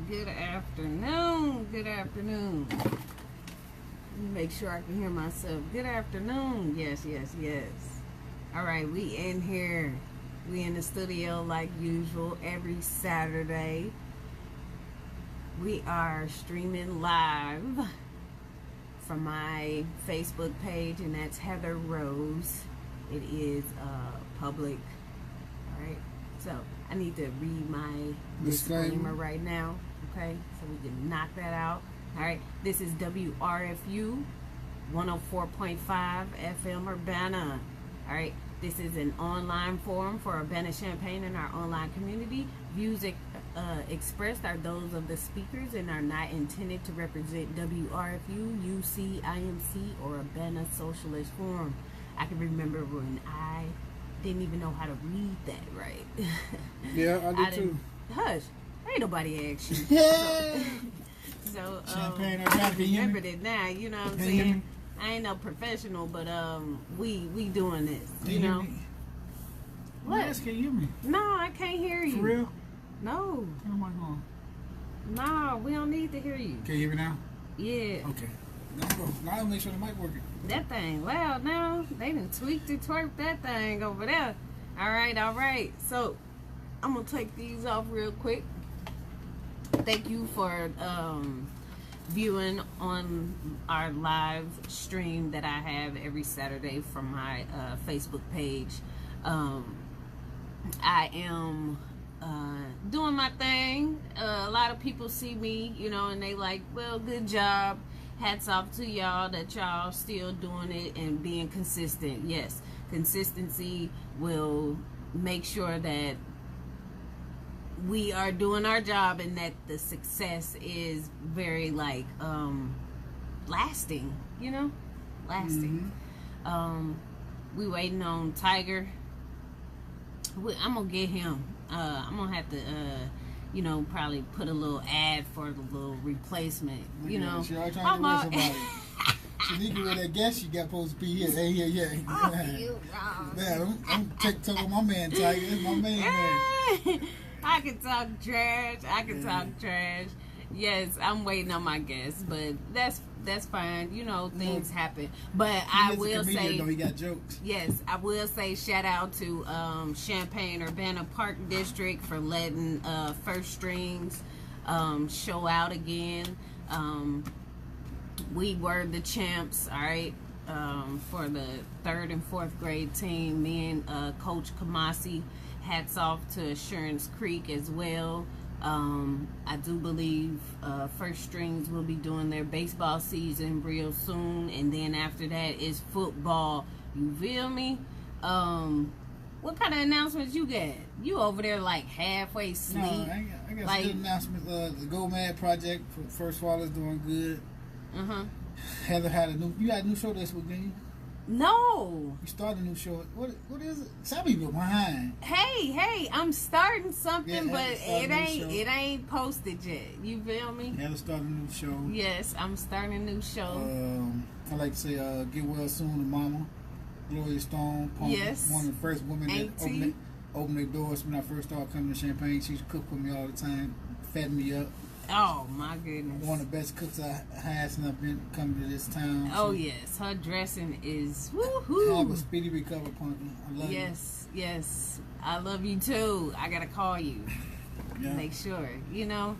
Good afternoon. Good afternoon. Let me make sure I can hear myself. Good afternoon. Yes, yes, yes. All right, we in here. We in the studio like usual every Saturday. We are streaming live from my Facebook page, and that's Heather Rose. It is public. All right. So I need to read my disclaimer right now. Okay, so we can knock that out. All right. This is WRFU 104.5 FM Urbana. All right. This is an online forum for Urbana-Champaign and our online community. Views expressed are those of the speakers and are not intended to represent WRFU, UC, IMC, or Urbana Socialist Forum. I can remember when I didn't even know how to read that right. Yeah, I did too. Hush. Ain't nobody asked you. Yeah. So Champaign, I remembered it now, you know what I'm saying? I ain't no professional, but we doing this, you know. What? Yes, can you hear me? No, I can't hear you. For real? No. Turn the mic on. No, we don't need to hear you. Can you hear me now? Yeah. Okay. Now I'll make sure the mic working. That thing loud now. They done tweaked and twerked that thing over there. All right. So, I'm going to take these off real quick. Thank you for viewing on our live stream that I have every Saturday from my Facebook page. I am doing my thing. A lot of people see me, you know, and they like, well, good job. Hats off to y'all that y'all still doing it and being consistent. Yes, consistency will make sure that we are doing our job and that the success is very lasting, you know, lasting. We waiting on Tiger. I'm gonna get him. I'm gonna have to you know, probably put a little ad for the little replacement, you know. She already trying to get somebody. She need to get that guest she got supposed to be here. Yeah. Oh, you wrong. Yeah, I'm taking my man Tiger. It's my man. I can talk trash. Yes, I'm waiting on my guests, but that's fine. You know, things happen. But I will say, though, he got jokes. Yes, I will say shout out to Champaign Urbana Park District for letting First Strings show out again. We were the champs, all right, for the 3rd and 4th grade team. Me and Coach Kamasi. Hats off to Assurance Creek as well. I do believe First Strings will be doing their baseball season real soon, and then after that is football. You feel me? What kind of announcements you got? You over there like halfway asleep? No, I got some good announcements. The Go Mad Project for First Fall is doing good. Heather had you had a new show this week, didn't you? No. You started a new show. What is it? Some people behind. Hey, I'm starting something, yeah, but it ain't posted yet. You feel me? Heather started a new show. Yes, I'm starting a new show. I like to say get well soon to Mama Gloria Stone. Yes. One of the first women that opened their doors when I first started coming to Champaign. She used to cook for me all the time, fed me up. Oh my goodness! One of the best cooks I had since I've been coming to this town. Oh yes, her dressing is woohoo. Have a speedy recovery, Punky. I love you. Yes, I love you too. I gotta call you. Yeah. Make sure, you know.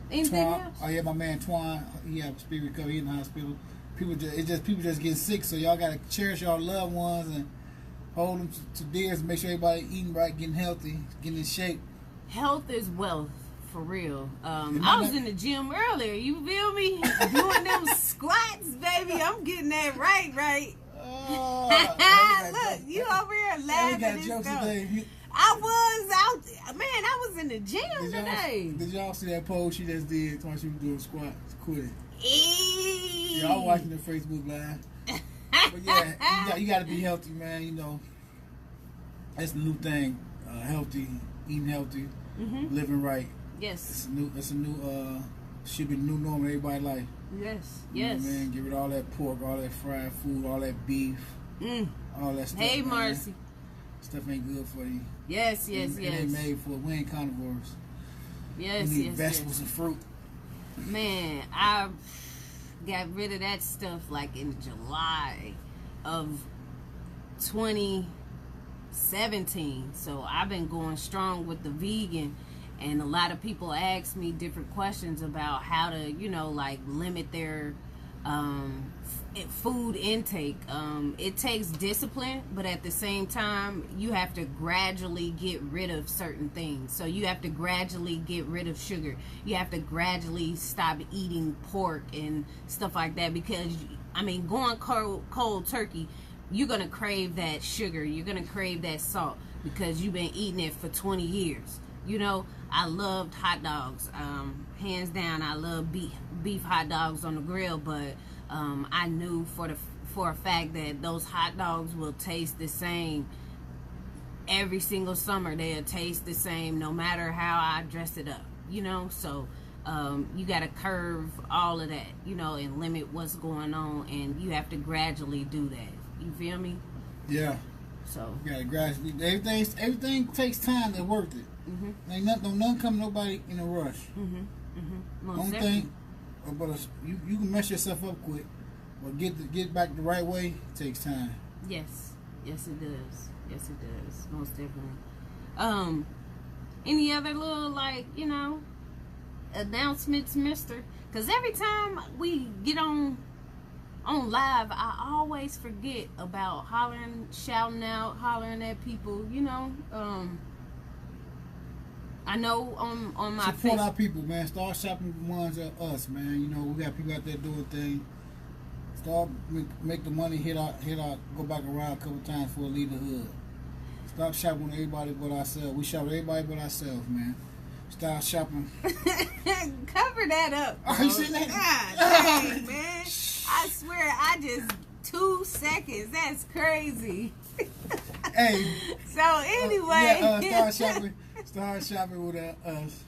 Anything else? Oh yeah, my man Twan. He have a speedy recovery. He in the hospital. People just getting sick, so y'all gotta cherish y'all loved ones and hold them to dears and make sure everybody eating right, getting healthy, getting in shape. Health is wealth, for real. I was in the gym earlier. You feel me? Doing them squats, baby. I'm getting that right. Look, you over here laughing and stuff. I was out, man. I was in the gym today. Did y'all see that pose she just did while she was doing squats? Quit it. Eee. Yeah, I was watching the Facebook Live. But yeah, you got to be healthy, man. You know, that's the new thing. Healthy, eating healthy. Living right. Yes. It's a new should be the new norm in everybody's life. Yes. You know, man, get rid of all that pork, all that fried food, all that beef, all that stuff. Hey, man. Marcy. Stuff ain't good for you. Yes. It ain't made for. We ain't carnivores. Yes, you need yes, vegetables and fruit. Man, I got rid of that stuff like in July of 2017. So I've been going strong with the vegan, and a lot of people ask me different questions about how to, like limit their food intake. It takes discipline, but at the same time, you have to gradually get rid of certain things. So you have to gradually get rid of sugar. You have to gradually stop eating pork and stuff like that, because going cold turkey, you're gonna crave that sugar. You're gonna crave that salt because you've been eating it for 20 years. I loved hot dogs. Hands down, I love beef hot dogs on the grill, but I knew for a fact that those hot dogs will taste the same every single summer. They'll taste the same no matter how I dress it up, so you got to curve all of that, and limit what's going on, and you have to gradually do that. You feel me? Yeah. So you gotta gradually. Everything takes time to worth it. Ain't nothing come nobody in a rush. Only thing, but you can mess yourself up quick, but get back the right way takes time. Yes it does. Yes, it does. Most definitely. Any other little announcements, Mister? Because every time we get on live, I always forget about hollering, shouting out, hollering at people. I know on my support our people, man. Start shopping with the ones at us, man. We got people out there doing things. Start make the money hit out, go back around a couple times before it leave the hood. Stop shopping with everybody but ourselves. We shop with everybody but ourselves, man. Start shopping. Cover that up, bro. Oh, you seen that? God dang, man. I swear, 2 seconds. That's crazy. Hey. So anyway, start shopping with us.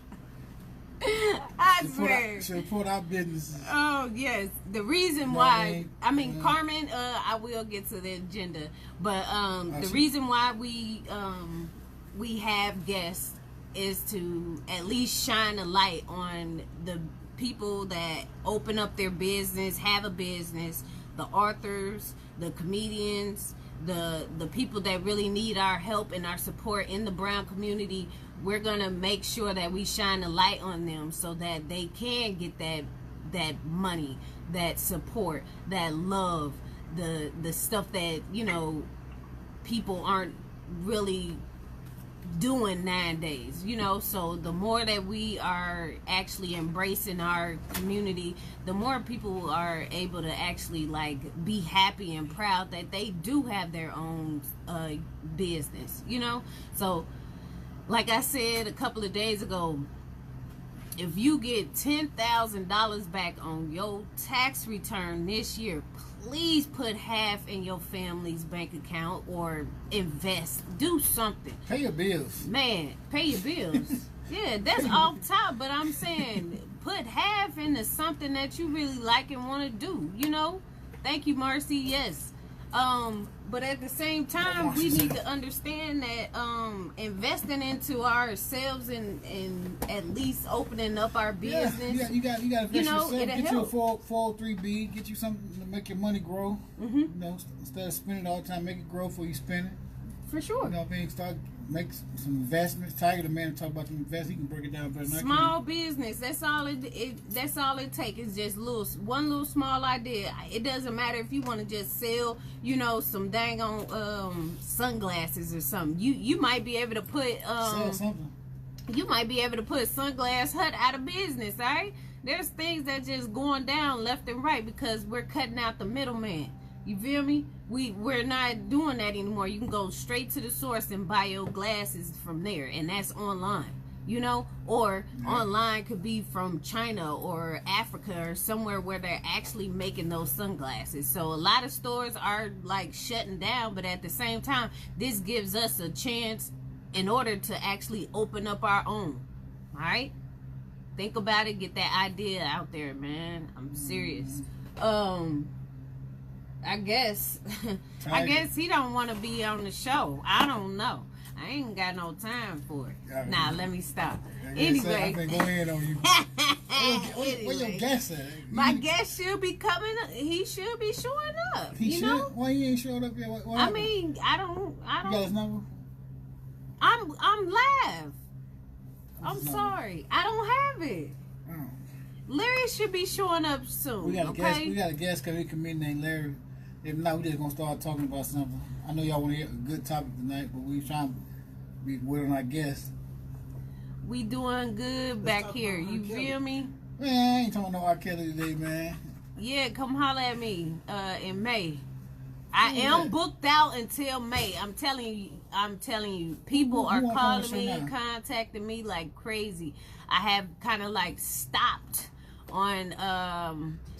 I swear. Support our businesses. Oh yes, the reason why Carmen, I will get to the agenda, but the reason why we have guests is to at least shine a light on the people that open up their business, have a business, the authors, the comedians, the people that really need our help and our support in the brown community. We're gonna make sure that we shine a light on them so that they can get that money, that support, that love, the stuff that people aren't really doing nowadays, so the more that we are actually embracing our community, the more people are able to actually be happy and proud that they do have their own business, so like I said a couple of days ago, if you get $10,000 back on your tax return this year, please put half in your family's bank account or invest. Do something. Pay your bills. Man, pay your bills. Yeah, that's off top, but I'm saying put half into something that you really like and want to do, Thank you, Marcy. Yes. But at the same time, we need to understand that investing into ourselves and at least opening up our business. Yeah, you got to invest yourself. Get you a 403B. Get you something to make your money grow. Instead of spending it all the time, make it grow before you spend it. For sure. Start make some investments. Tiger, the man, talk about the investment. He can break it down better than I can. Small business. That's all that's all it takes. Is just one little small idea. It doesn't matter if you want to just sell, some dang on sunglasses or something. You might be able to put sell something. You might be able to put Sunglass Hut out of business. All right. There's things that just going down left and right because we're cutting out the middleman. You feel me? We're not doing that anymore. You can go straight to the source and buy your glasses from there, and that's online, or online could be from China or Africa or somewhere where they're actually making those sunglasses. So a lot of stores are shutting down, but at the same time, this gives us a chance in order to actually open up our own. All right? Think about it. Get that idea out there, man. I'm serious. I guess he don't want to be on the show. I don't know. I ain't got no time for it. Yeah, Nah, let me stop. I've Anyway. been going in on you. Where your guest at? My guest should be coming up. He should be showing up. He should? Know? Why he ain't showed up yet? What I mean, I don't. You got his number? I'm live. I'm sorry. I don't have it. Oh. Larry should be showing up soon. We got a okay? guest. We got a guest comedian named Larry. If not, we just gonna start talking about something. I know y'all want to hear a good topic tonight, but we trying to be with our guests. We doing good back here. You feel me? Man, I ain't talking no R. Kelly today, man. Yeah, come holler at me in May. I am booked out until May. I'm telling you, people are calling me and contacting me like crazy. I have kind of like stopped on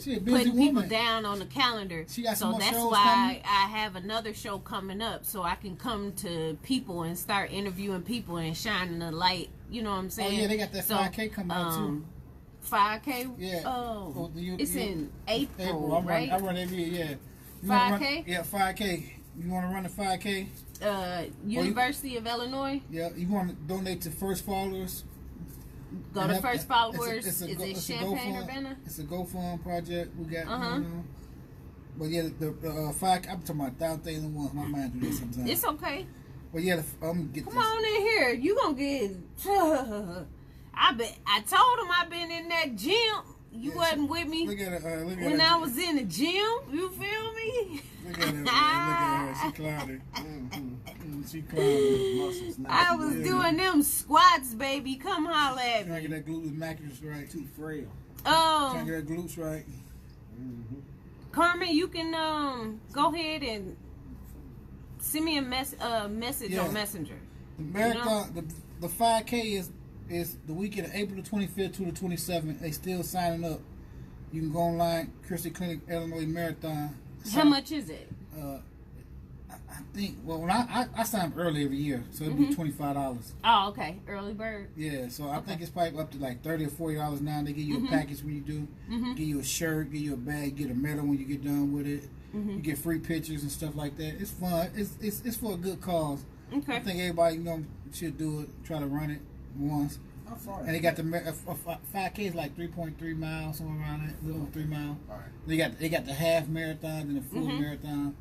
putting people down on the calendar. So that's why I have another show coming up, so I can come to people and start interviewing people and shining the light. You know what I'm saying? Oh yeah, they got that 5K coming up too. 5K? Yeah. Oh, it's in April, I right? run every year, yeah. 5K? Yeah, 5K. You want to run the 5K? University of Illinois? Yeah. You want to donate to First Followers? Go to First Followers. Is it Champaign Urbana? It's a GoFund project we got going on. But yeah, the 5K, I'm talking about 1,000 ones. My mind do this sometimes. It's okay. But yeah, I'm gonna get Come on in here. You gonna get... I told him I've been in that gym. You wasn't with me look at her, when I was in the gym. You feel me? Look at her. Look at her. She clouded. She clouded. I was doing them squats, baby. Come holler at Trying me. to get that glutes max right. Too frail. Trying to get that glutes right. Carmen, you can go ahead and send me a message on Messenger. The marathon, the 5K is the weekend of April the 25th to the 27th. They still signing up. You can go online, Christie Clinic Illinois Marathon. How much is it? I think, well, when I sign up early every year, so it'd be $25. Oh, okay. Early bird. Yeah, so I think it's probably up to like $30 or $40 now. They give you a package when you do. Give you a shirt, give you a bag, get a medal when you get done with it. You get free pictures and stuff like that. It's fun. It's for a good cause. Okay. I think everybody should do it. Try to run it once. How far? And they got the 5K is like 3.3 miles, somewhere around that, little 3 miles. All right. They got the half marathon and the full marathon.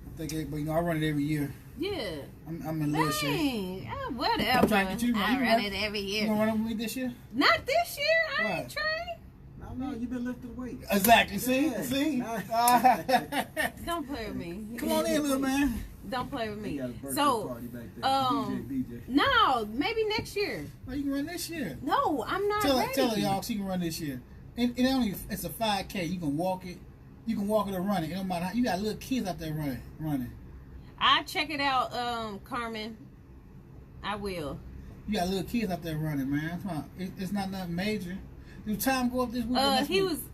I think everybody, I run it every year. Yeah. I'm in little shape. Whatever. I'm trying to get you. I run it every You year. gonna run it with me this year? Not this year. I ain't Why? trying. No, you've been lifting weights. Exactly. See, Yeah. see. Don't play with me. Come on in, little man. Don't play with They me. got a birthday So, party back there. BJ. no, maybe next year. Well, you can run this year. No, I'm not ready. Tell her, y'all, she can run this year. And it's a 5K. You can walk it. You can walk it or run it. It don't matter how. You got little kids out there running. I check it out, Carmen. I will. You got little kids out there running, man. Come on. It's not nothing major. Do time go up this week?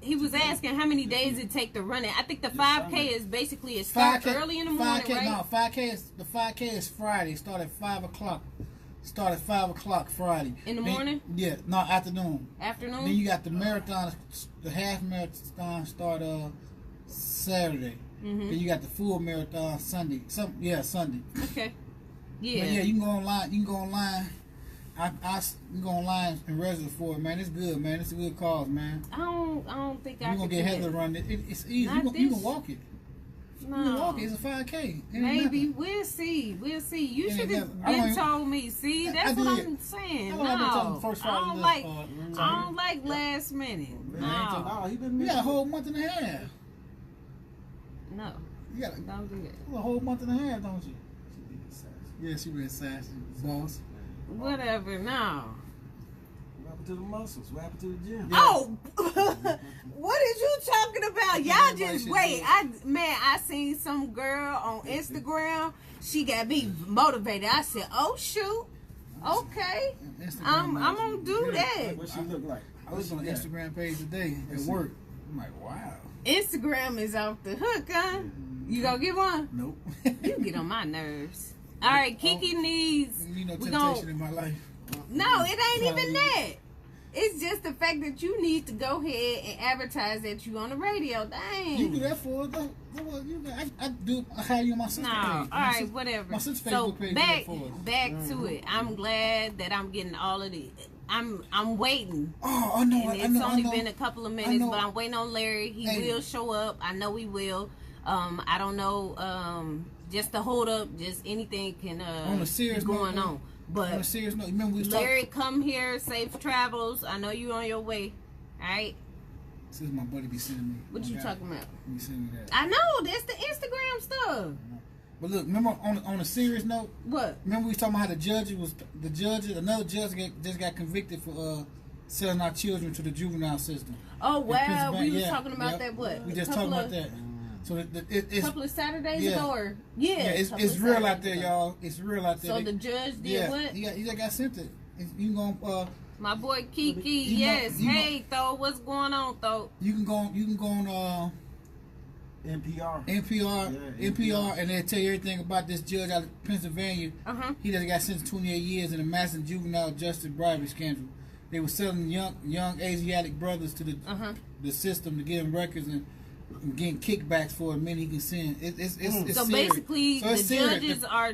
He was asking how many days it take to run it. I think the 5K is basically it starts early in the morning, 5K, right? No, 5K is Friday. Start at 5 o'clock. Start at 5 o'clock Friday. In the morning? Yeah, no, afternoon. Afternoon? Then you got the marathon, the half marathon start Saturday. Then you got the full marathon Sunday. Sunday. Okay. Yeah. But yeah, you can go online. You can go online. You can go online and register for it, man. It's good, man. It's a good cause, man. I don't think I You're can gonna get Heather to run it. It's easy. You can walk it. No. You can walk it. It's a 5K. Maybe we'll see. You should have been told me. See, that's what I'm saying. No, I don't like last minute. No, You got a whole month and a half. No, You got don't do that. a whole month and a half, don't you? Yeah, she been sassy, boss. Whatever. No. What happened to the muscles? What happened to the gym? Oh, what is you talking about? Y'all just wait. I seen some girl on Instagram. She got me motivated. I said, "Oh shoot, okay, I'm gonna do that." What she look like? I was on the Instagram page today at work. I'm like, wow. Instagram is off the hook, huh? You gonna get one? Nope. You get on my nerves. All right, Kiki needs. You know, we temptation in my life. No, it ain't even that. It's just the fact that you need to go ahead and advertise that you on the radio. Dang. You do that for us. I hire you on my sister's No, page. all right, whatever. My sister's So Facebook page back do that for us. back to it. I'm glad that I'm getting all of the. I'm waiting. Oh, I know. And I it's know. only I know. been a couple of I minutes, know. but I'm waiting on Larry. He Hey. will show up. I know he will. I don't know. Just to hold up, just anything can On a serious be going note, on. But On a serious note, remember we was Larry, talking. come here, safe travels. I know you on your way. All right. This is my buddy be sending me. What My you guy talking about? Be sending me that. I know that's the Instagram stuff. But look, remember on a serious note, What? remember we was talking about how another judge just got convicted for selling our children to the juvenile system. Oh In wow, we Pennsylvania. was Yeah, talking about yeah. that. What? We just Couple talking of- about that. So it's A couple of Saturdays Yeah. ago, or yeah, it's couple of real out Saturdays there, ago. y'all. It's real out there. So the judge did yeah, what? he just got sent it. You can go My boy Kiki, You know- yes. you know- Hey, Tho, what's going on, Tho? you can go on NPR. NPR, Yeah, NPR, and they'll tell you everything about this judge out of Pennsylvania. Uh-huh. He just got sentenced to 28 years in a massive juvenile justice bribery scandal. They were selling young Asiatic brothers to the system to give them records and getting kickbacks for a minute he can send. It's So serious. basically, So the it's serious. judges are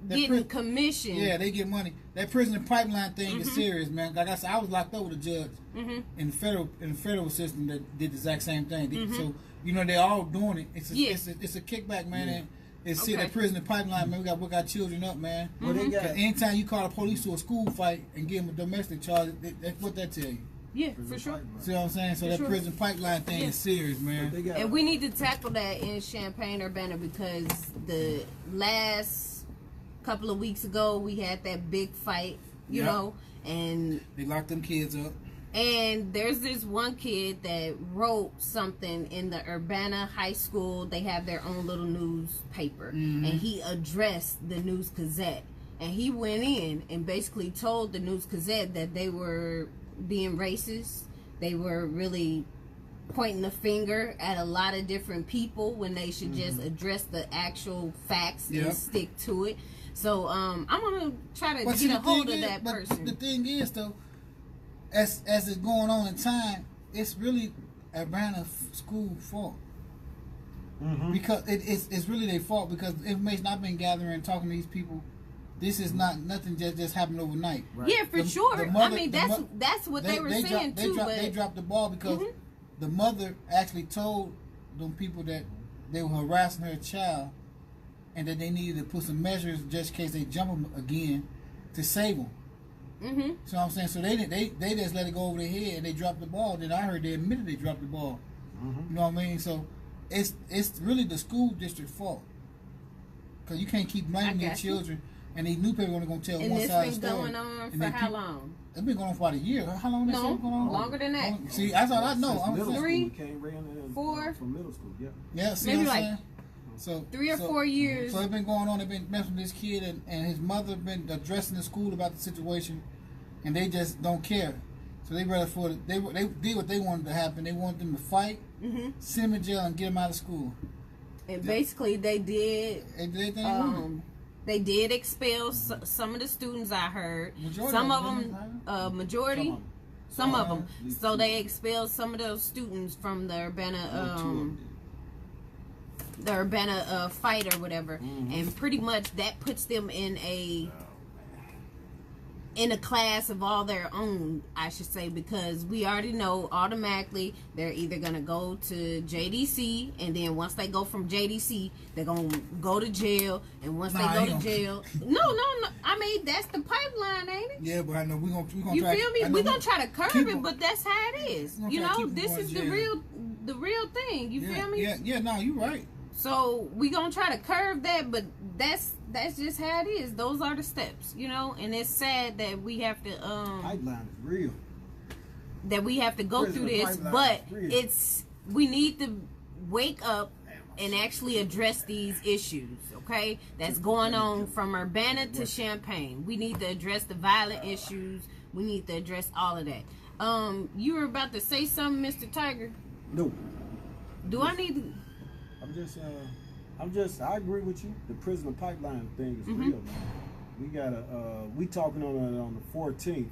getting commission. Yeah, they get money. That prison pipeline thing is serious, man. Like I said, I was locked up with a judge in the federal system that did the exact same thing. So you know they're all doing it. It's a kickback, man. And it's Okay. that prison pipeline, man. We got to work our children up, man. Well, they got, Because anytime you call the police to a school fight and give them a domestic charge, that's what that tell you. Yeah, for sure. See what I'm saying? So that sure. prison pipeline thing is serious, man. they got, And we need to tackle that in Champaign-Urbana because the last couple of weeks ago we had that big fight, you Yep. know, and They locked them kids up. there's this one kid that wrote something in the Urbana High School. They have their own little newspaper, and he addressed the News Gazette, and he went in and basically told the News Gazette that they were being racist. They were really pointing the finger at a lot of different people when they should just address the actual facts Yep. and stick to it. So I'm gonna try to But see, get a the thing hold of is- that but person. The thing is, though, as it's going on in time, it's really Atlanta school fault. Because it's really their fault because the information I've been gathering, talking to these people, this is not nothing just happened overnight. Right. Yeah, for sure. the mother- I mean, the that's what they were saying dropped, too. they dropped the ball because the mother actually told them people that they were harassing her child and that they needed to put some measures just in case they jump them again to save them. So I'm saying, so they just let it go over their head and they dropped the ball. Then I heard they admitted they dropped the ball. You know what I mean? So it's really the school district fault because you can't keep blaming I their got you. children and these newspapers only gonna tell And one this side been of the story. going on And for then how people- long? It's been going on for about a year. How long has No, it been going on? longer than that. See, that's all I know. Since I'm middle saying. Three, school came ran in, 4, from middle school, yeah. Yeah, see maybe what I'm like saying? So 3 or so- 4 years. So it's been going on. They've been messing with this kid, and his mother been addressing the school about the situation, and they just don't care. So they rather they did what they wanted to happen. They wanted them to fight, send them in jail, and get them out of school. And basically, they did. They did everything they wanted. They did expel some of the students. I heard Majority some of of them, them, majority, some of them. These So two. they expelled some of those students from the Urbana, fight or whatever, and pretty much that puts them in a class of all their own, I should say, because we already know automatically they're either going to go to JDC, and then once they go from JDC, they're going to go to jail, and once they go to jail... No, I mean, that's the pipeline, ain't it? Yeah, but I know we're gonna You try. feel me? I know We're going to try to curb keep it, 'em. but that's how it is. We're You gonna try to know, keep 'em this going is to the real thing. You feel me? Yeah. No, you're right. So we gonna try to curb that, but that's just how it is. Those are the steps, you know. And it's sad that we have to Pipeline is real. go Prison through this, pipeline but is real. we need to wake up and actually address these issues. Okay, that's going on from Urbana to Champaign. We need to address the violent issues. We need to address all of that. You were about to say something, Mr. Tiger. No, Do I need to? I agree with you. The prisoner pipeline thing is real, man. We gotta, we talking on the 14th.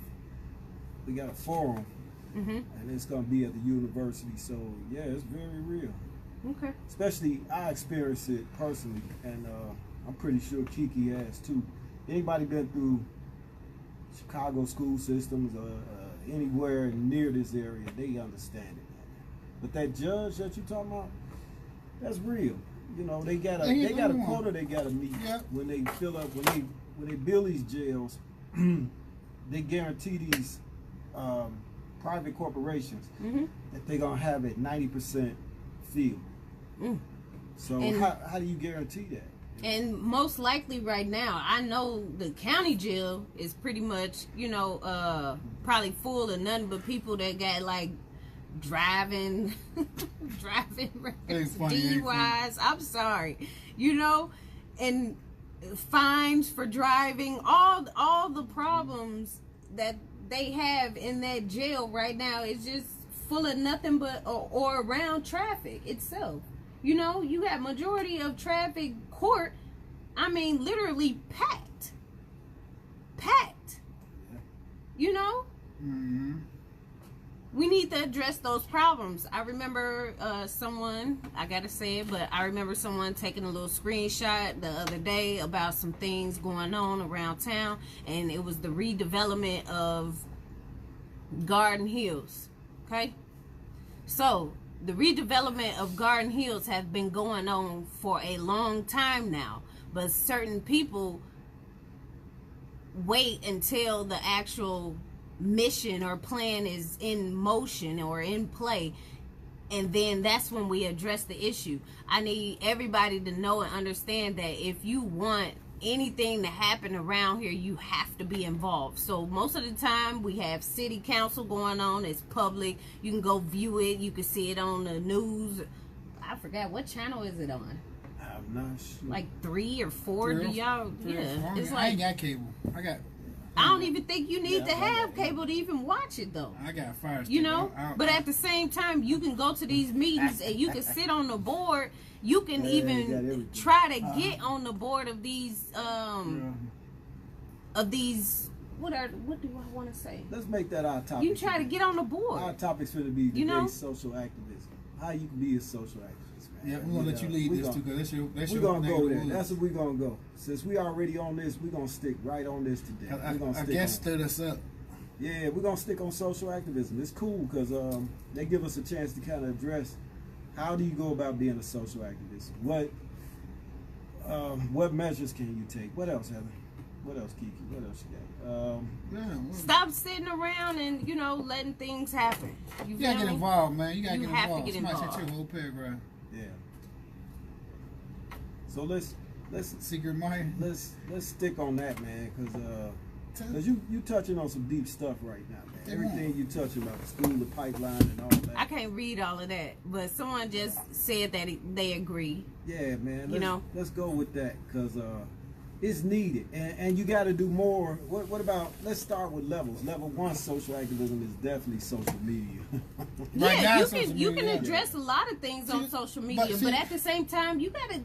a forum, and it's gonna be at the university. So yeah, it's very real. Okay. Especially I experienced it personally, and I'm pretty sure Kiki has too. Anybody been through Chicago school systems or anywhere near this area, they understand it. But that judge that you talking about, that's real. You know, they got a quota they got to meet when they fill up when they build these jails. They guarantee these private corporations that they're gonna have it 90% filled. So how do you guarantee that? And most likely right now, I know the county jail is pretty much, you know, probably full of nothing but people that got like driving records, DUIs. I'm sorry, you know, and fines for driving. All the problems that they have in that jail right now is just full of nothing but or around traffic itself. You know, you have majority of traffic court, I mean, literally packed. You know? We need to address those problems. I remember someone, I gotta say it, but I remember someone taking a little screenshot the other day about some things going on around town, and it was the redevelopment of Garden Hills. Okay? So, the redevelopment of Garden Hills has been going on for a long time now, but certain people wait until the actual mission or plan is in motion or in play, and then that's when we address the issue. I need everybody to know and understand that if you want anything to happen around here, you have to be involved. So most of the time we have city council going on. It's public. You can go view it. You can see it on the news. I forgot, what channel is it on? I'm not sure. Like 3 or 4? Do y'all? Yeah, it's I like, ain't got cable. I don't even think you need to have cable to even watch it though. I got Fire Stick. You know, but at the same time, you can go to these meetings and you can sit on the board. You can even try to get on the board of these what do I want to say? Let's make that our topic. You try to get on the board. Our topic's going to be today's You know? social activism. How you can be a social activist, man. Yeah, we're gonna let you lead this too, because we're gonna go there. That's what we're gonna go. Since we already on this, we're gonna stick right on this today. I guess stood us up. Yeah, we're gonna stick on social activism. It's cool because they give us a chance to kind of address how do you go about being a social activist. What measures can you take? What else, Heather? What else, Kiki? What else you got? Stop sitting around and, you know, letting things happen. You gotta get involved, man. You gotta get have involved. to get Somebody involved. said your whole paragraph. Yeah. So let's Secret Mike. let's stick on that, man, because you touching on some deep stuff right now, man. Everything you touching about the school, the pipeline, and all that. I can't read all of that, but someone just said that they agree. Yeah, man. Let's go with that because it's needed, and you got to do more. What about? Let's start with levels. Level 1, social activism is definitely social media. You can address a lot of things on social media, but at the same time, you gotta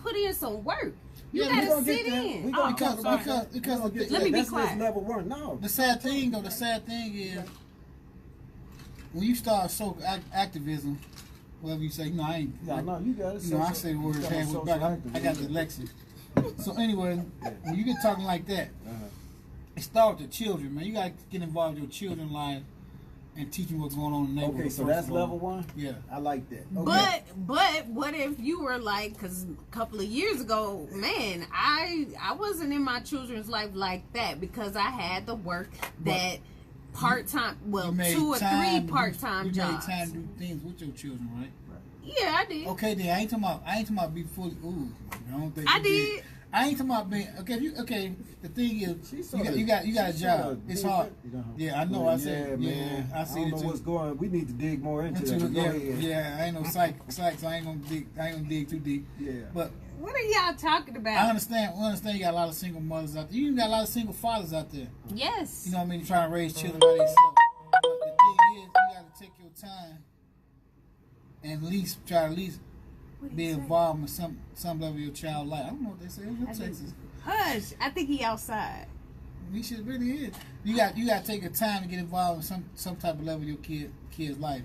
put in some work. You gotta sit in. Because Let me be quiet. That's level 1. No. The sad thing is when you start social activism, whatever you say, I ain't. No, you got it. You know, I say the word halfway back. I got the Lexi. So anyway, when you get talking like that, it starts with the children, man. You got to get involved in your children's lives and teach them what's going on in the neighborhood. Okay, so that's level 1? Yeah. I like that. Okay. But what if you were like, because a couple of years ago, man, I wasn't in my children's life like that because I had to work that part-time, 2 or 3 part-time jobs. You made time to do things with your children, right? Yeah, I did. Okay, then I ain't talking about be fully. Ooh, I don't think I did. I ain't talking about being okay. The thing is, you got a job. It's hard. Yeah, I know. I said, man. I see I don't know what's going on. We need to dig more into that. Yeah. I ain't no psych, so I ain't gonna dig too deep. Yeah. But what are y'all talking about? I understand. You got a lot of single mothers out there. You even got a lot of single fathers out there. Yes. You know what I mean? Trying to raise children by themselves. But the thing is, you got to take your time and try to be involved in some level of your child's life. I don't know what they say. Who's in Texas? Hush. I think he outside. He should really is. You got to take the time to get involved in some type of level of your kid's life.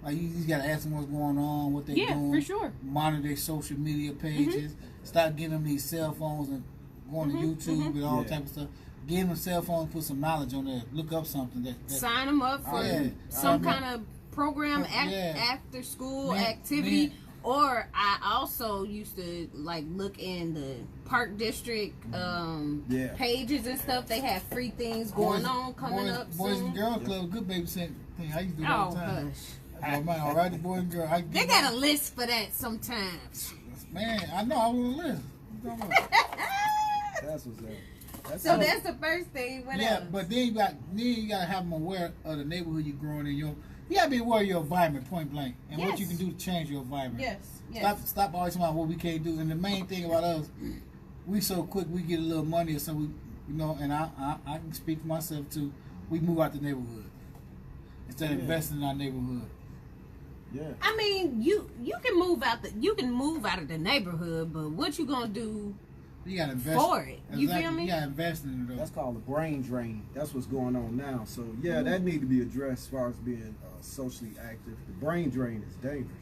Like you got to ask them what's going on, what they're doing. Yeah, for sure. Monitor their social media pages. Stop getting them these cell phones and going to YouTube and all type of stuff. Give them a cell phone, put some knowledge on there. Look up something that sign them up for some kind of program after school activity. Or I also used to like look in the park district pages and stuff. They have free things going on coming up soon. Boys and Girls Club, good babysitting thing. I used to do that all the time. Oh man, all right, the boys and girls. They got a list for that sometimes. Man, I know I was on a list. That's what's up. So that's the first thing. What else? But then you got to have them aware of the neighborhood you're growing in. You got to be aware of your environment, point blank, and what you can do to change your environment. Yes. Stop always talking about what we can't do. And the main thing about us, we so quick we get a little money or something, and I can speak for myself too. We move out the neighborhood instead of investing in our neighborhood. Yeah. I mean, you can move out of the neighborhood, but what you gonna do? You gotta invest for it. You feel me? You gotta invest in it though. That's called a brain drain. That's what's going on now. So yeah, that need to be addressed as far as being socially active. The brain drain is dangerous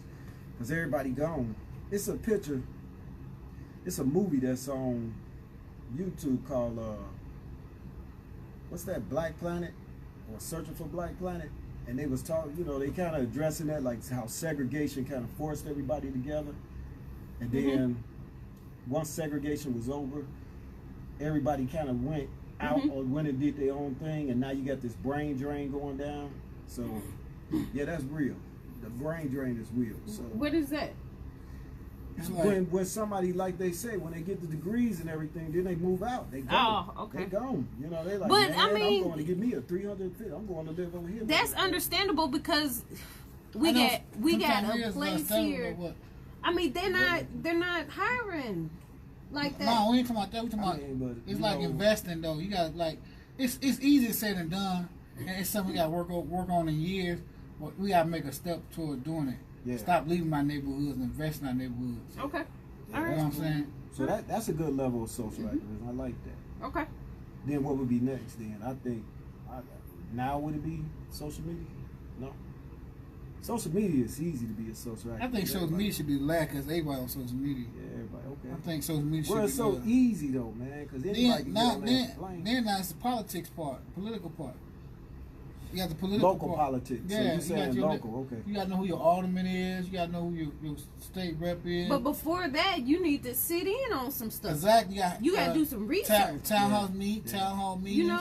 because everybody gone. It's a picture. It's a movie that's on YouTube called what's that? Black Planet or Searching for Black Planet. And they was talking, they kind of addressing that, like how segregation kind of forced everybody together. And then once segregation was over, everybody kind of went out or went and did their own thing. And now you got this brain drain going down. So, yeah, that's real. The brain drain is real. So what is that? When somebody, like they say, when they get the degrees and everything, then they move out. They go. Oh, okay. They gone. They like, but, man, I mean, I'm going to give me a 350. I'm going to live over here. That's understandable because we got a place here. I mean, they're not hiring like that. No, we ain't talking about that. We talking about it's like investing though. You got it's easy said and done, and it's something we got to work on in years. But we got to make a step toward doing it. Yeah. Stop leaving my neighborhoods and invest in our neighborhoods. Okay. All right. You know what I'm saying? So that's a good level of social activism. I like that. Okay. Then what would be next then? I think now would it be social media? No. Social media is easy to be a social activist. I think social media should be last because everybody on social media. Yeah, everybody. Okay. I think social media should be. Well, it's so easy though, man. Because then that's the politics part, political part. You got the political local part. Politics. Yeah, so you saying local, okay. You got to know who your alderman is. You got to know who your state rep is. But before that, you need to sit in on some stuff. Exactly. You got to do some research. Town hall meetings.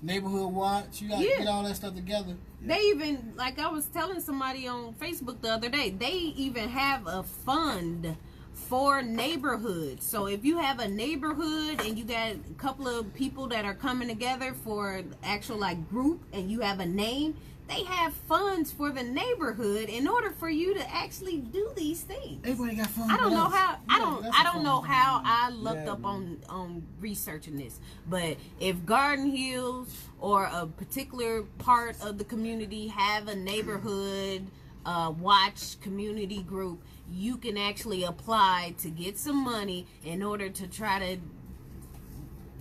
Neighborhood watch. You got to get all that stuff together. They even, like I was telling somebody on Facebook the other day, they even have a fund for neighborhoods. So if you have a neighborhood and you got a couple of people that are coming together for actual group and you have a name, they have funds for the neighborhood in order for you to actually do these things. Everybody got funds. I don't know how I don't know how I looked up on researching this. But if Garden Hills or a particular part of the community have a neighborhood watch community group, you can actually apply to get some money in order to try to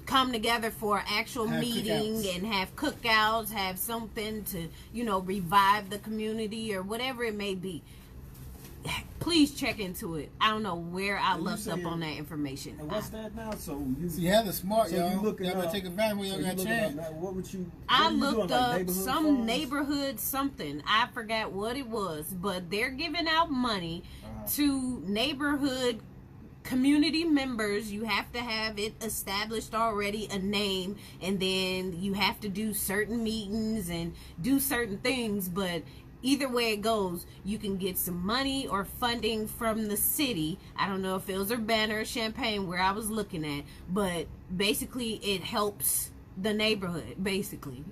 come together for an actual meeting and have cookouts, have something to, revive the community or whatever it may be. Please check into it. I don't know where I looked up on that information. And what's that now? So you have the smart, so y'all. You gotta take advantage when y'all got a chance. What would you? I looked up some neighborhood something. I forgot what it was, but they're giving out money to neighborhood community members. You have to have it established already, a name, and then you have to do certain meetings and do certain things. But either way it goes, you can get some money or funding from the city. I don't know if it was Urbana or Champaign where I was looking at, but basically it helps the neighborhood, basically.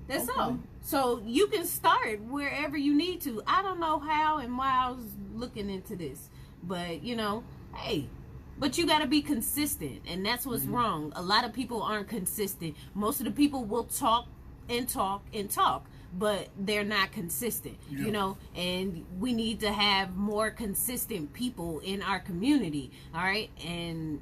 That's all. So you can start wherever you need to. I don't know how and why I was looking into this, but hey, but you got to be consistent, and that's what's wrong. A lot of people aren't consistent. Most of the people will talk and talk and talk, but they're not consistent, and we need to have more consistent people in our community. All right. And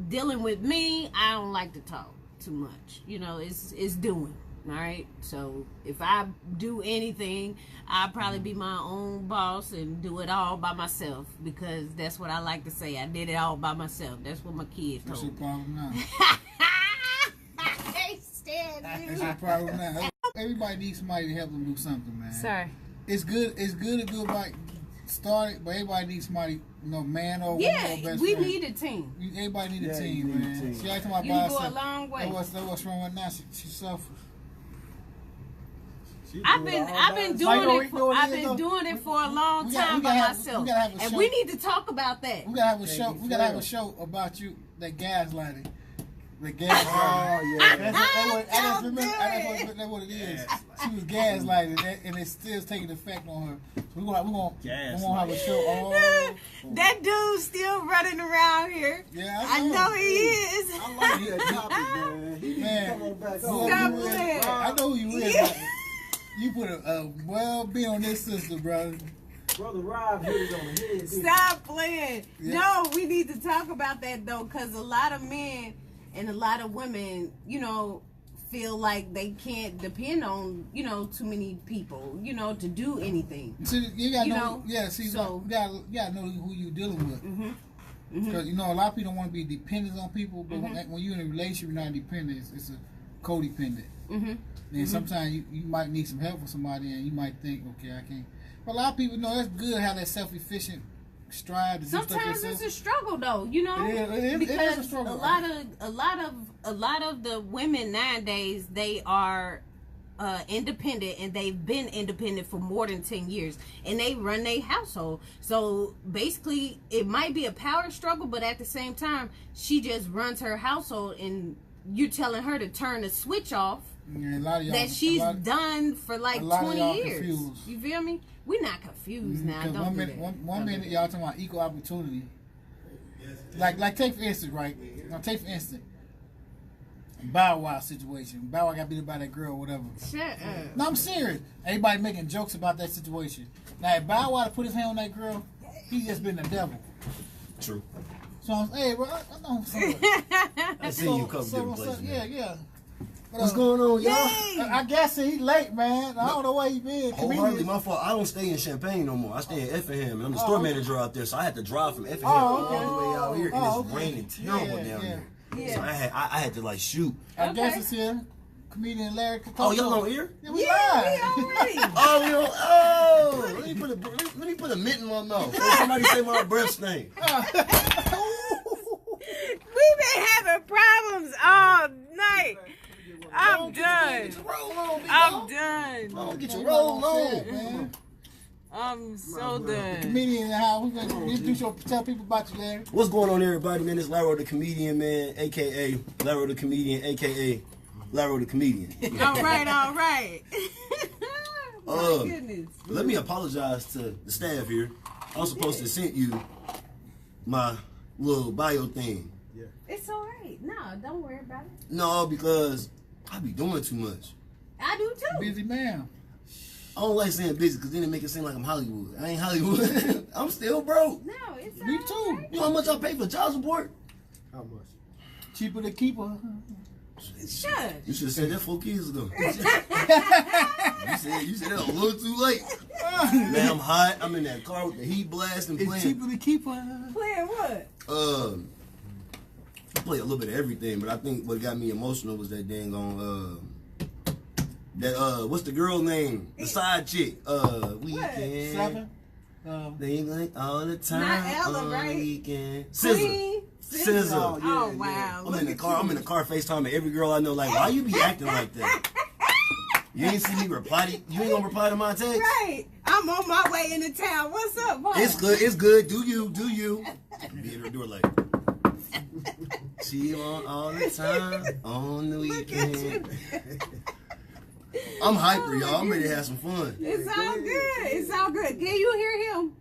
dealing with me, I don't like to talk. too much. You know, it's doing. All right. So if I do anything, I'll probably be my own boss and do it all by myself, because that's what I like to say. I did it all by myself. That's what my kids That's told your me. problem now. They stand That's your problem now. Everybody needs somebody to help them do something, man. Sorry. It's good to do about start it, but everybody needs somebody, man or woman or Yeah, best we friend. need a team. Everybody need a Yeah, team, you need a man. team. She acting about You by can go a herself. long way. That's what's wrong with now. She suffers. I've been doing it for a long time by myself, and we need to talk about that. We gotta have a show. We gotta have a show about you, that gaslighting. The gaslighting. Oh yeah. That's what it is. She was gaslighting, and it's still taking effect on her. So we're gonna have a show. Oh, That dude's still running around here. yeah, I know he is. I like that topic, man. He Man, coming back Stop on. playing. I know who you is. Yeah. but You put a well-being on this sister, brother. Brother Rob hit it on the head. didn't he? Stop playing. Yeah. No, we need to talk about that though, because a lot of men and a lot of women, you know, feel like they can't depend on, you know, too many people, you know, to do anything. See, you gotta You know. know, Yeah, see, so- you gotta know who you dealing with. Mm-hmm. Because you know, a lot of people don't want to be dependent on people, but when you're in a relationship, you're not dependent. It's a codependent. Mm-hmm. And sometimes you might need some help from somebody, and you might think, okay, I can't. But a lot of people know that's good to have that self-efficient strive to do stuff Sometimes yourself. it's a struggle though, you know, It is because a struggle. a lot of the women nowadays, they are independent, and they've been independent for more than 10 years, and they run their household. So basically it might be a power struggle, but at the same time she just runs her household, and you're telling her to turn the switch off Yeah, a lot of y'all, that she's done for like a lot of 20 y'all years. confused. You feel me? We're not confused now. Because Don't do that. one Don't do minute that. y'all talking about equal opportunity. Like take for instance, right? Now take for instance, Bow Wow situation. Bow Wow got beat up by that girl or whatever. Shut up. No, I'm serious. Everybody making jokes about that situation. Now if Bow Wow to put his hand on that girl, he just been the devil. True. So I'm hey bro, I know something. I seen you come different places. Yeah. But, What's going on, y'all? I guess he late, man. I don't know where he been. Wholeheartedly my fault. I don't stay in Champaign no more. I stay in Effingham, and I'm the store manager out there, so I had to drive from Effingham all the way out here, and it's raining terrible down here. Yeah. So I had to like shoot. I guess Okay. it's here. Comedian Larry. Oh, y'all on here? Yeah, we Yeah, live. we already. Oh, let me put a mint in my mouth. Somebody say my breath stink. We've been having problems all night. I'm Get done. your roll on, big I'm dog. done. Get your roll on. man. I'm so done. Comedian in the house. We gonna introduce your, tell people about you, Larry. What's going on, everybody, man? It's Larry the Comedian, man, a.k.a. Larry the Comedian, a.k.a. Larry the Comedian. All right. My goodness. Let me apologize to the staff here. I was supposed to send you my little bio thing. It's all right. No, don't worry about it. No, because I be doing too much. I do too. Busy man. I don't like saying busy because then it make it seem like I'm Hollywood. I ain't Hollywood. I'm still broke. No, it's all Me right. too. You know how much I pay for child support? How much? Cheaper to keep her. Shush. You should have said that 4 kids ago. you said that a little too late. Man, I'm hot. I'm in that car with the heat blast and It's playing. cheaper to keep her. Playing what? I play a little bit of everything, but I think what got me emotional was that dang on what's the girl name? The side chick. Weekend. 7. They like all the time. Not Ella, on right? The weekend. Scissor. Queen? Scissor. Oh, wow. I'm in the car. I'm in the car FaceTiming every girl I know. Like, why you be acting like that? You ain't see me reply to. You ain't gonna reply to my text. Right. I'm on my way into town. What's up, boy? It's good. It's good. Do you? Be at her door like. See you on all the time on the weekend. I'm hyper, y'all. I'm ready to have some fun. It's all good. It's all good. Can you hear him?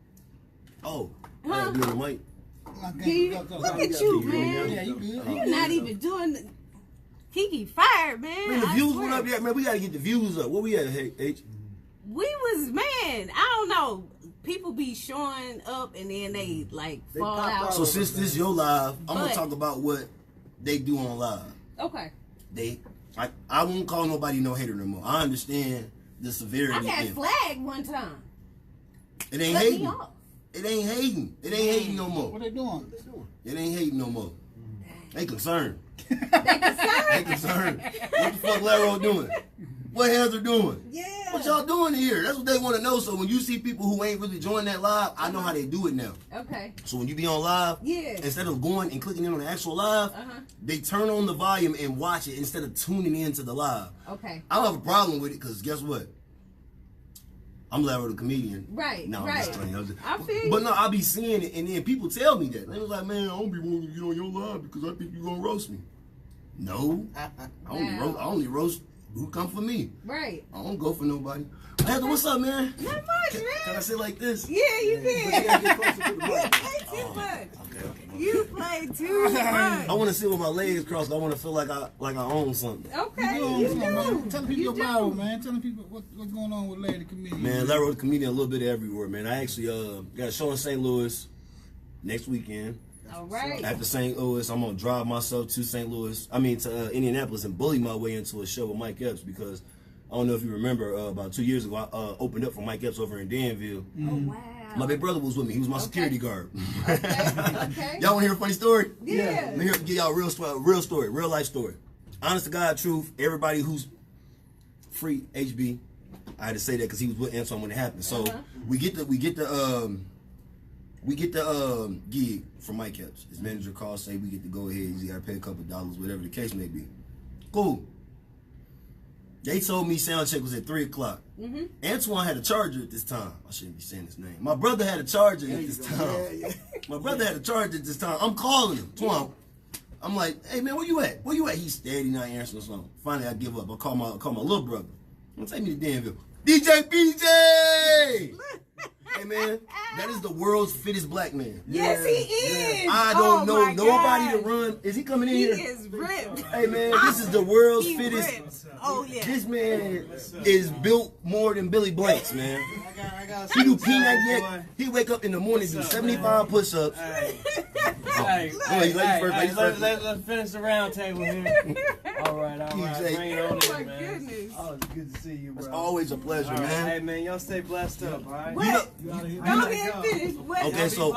Oh, I gotta be on the mic. Look at you, man. Yeah, you good. You're not even doing the Kiki fired, man. Man, the I views swear. went up yet, man. We gotta get the views up. Where we at, H? We was, man, I don't know. People be showing up and then they like fall pop out. out. So since this your live, I'm gonna But- talk about what they do on live. Okay. I won't call nobody no hater no more. I understand the severity. I got flagged one time. It ain't Cut me hating. off. It ain't hating. It ain't hating no more. What they doing? It ain't hating no more. They concerned. They concerned. They concerned. What the fuck Laro doing? What Heather doing? Yeah. What y'all doing here? That's what they want to know. So when you see people who ain't really joining that live, I know how they do it now. Okay. So when you be on live, Yeah. instead of going and clicking in on the actual live, they turn on the volume and watch it instead of tuning into the live. Okay. I don't have a problem with it because guess what? I'm Laro the comedian. Right. No, I'm right. just playing. I feel you. But no, I be seeing it, and then people tell me that. They was like, man, I don't be wanting to get on your live because I think you gonna roast me. No, I only roast who come for me. Right. I don't go for nobody. Heather, what's up, man? Not much, man. Can I say like this? Yeah, you can. You play too much. You play too much. I want to sit with my legs crossed. I want to feel like I own something. Okay, You you doing, man? do. Tell people your bio, man. Tell people what's going on with Larry the comedian. Man, Laro the comedian a little bit everywhere, man. I actually got a show in St. Louis next weekend. All right. After St. Louis, I'm gonna drive myself to St. Louis. I mean to Indianapolis and bully my way into a show with Mike Epps because I don't know if you remember about 2 years ago I opened up for Mike Epps over in Danville. Oh, wow. My big brother was with me. He was my security guard. Okay. Y'all want to hear a funny story? Yeah. I'm here to give y'all a real story, real life story. Honest to God, truth. Everybody who's free HB. I had to say that because he was with Antoine when it happened. So we get the gig from Mike Epps. His manager calls, say we get to go ahead. You got to pay a couple of dollars, whatever the case may be. Cool. They told me sound check was at 3 o'clock. Antoine had a charger at this time. I shouldn't be saying his name. My brother had a charger at this time. My brother had a charger at this time. I'm calling him. Twan. I'm like, hey man, where you at? Where you at? He's steady, not answering the phone. Finally, I give up. I call my little brother. Don't take me to Danville. DJ BJ! Hey man, that is the world's fittest black man. Yes, he is. I don't know my nobody God. to run. Is he coming in He here? is ripped. Hey man, this is the world's He fittest. ripped. Oh, yeah. This man is built more than Billy Blanks, man. I got He do peanut yak. He wake up in the morning, do 75 push-ups. Let's finish the round table here. All right. DJ. Bring it on Oh, my in, man. goodness. Oh, it's good to see you, bro. It's always a pleasure, All right. man. Hey, man, y'all stay blessed up, all right? What? You Go gotta hit ahead and finish. What? Okay, so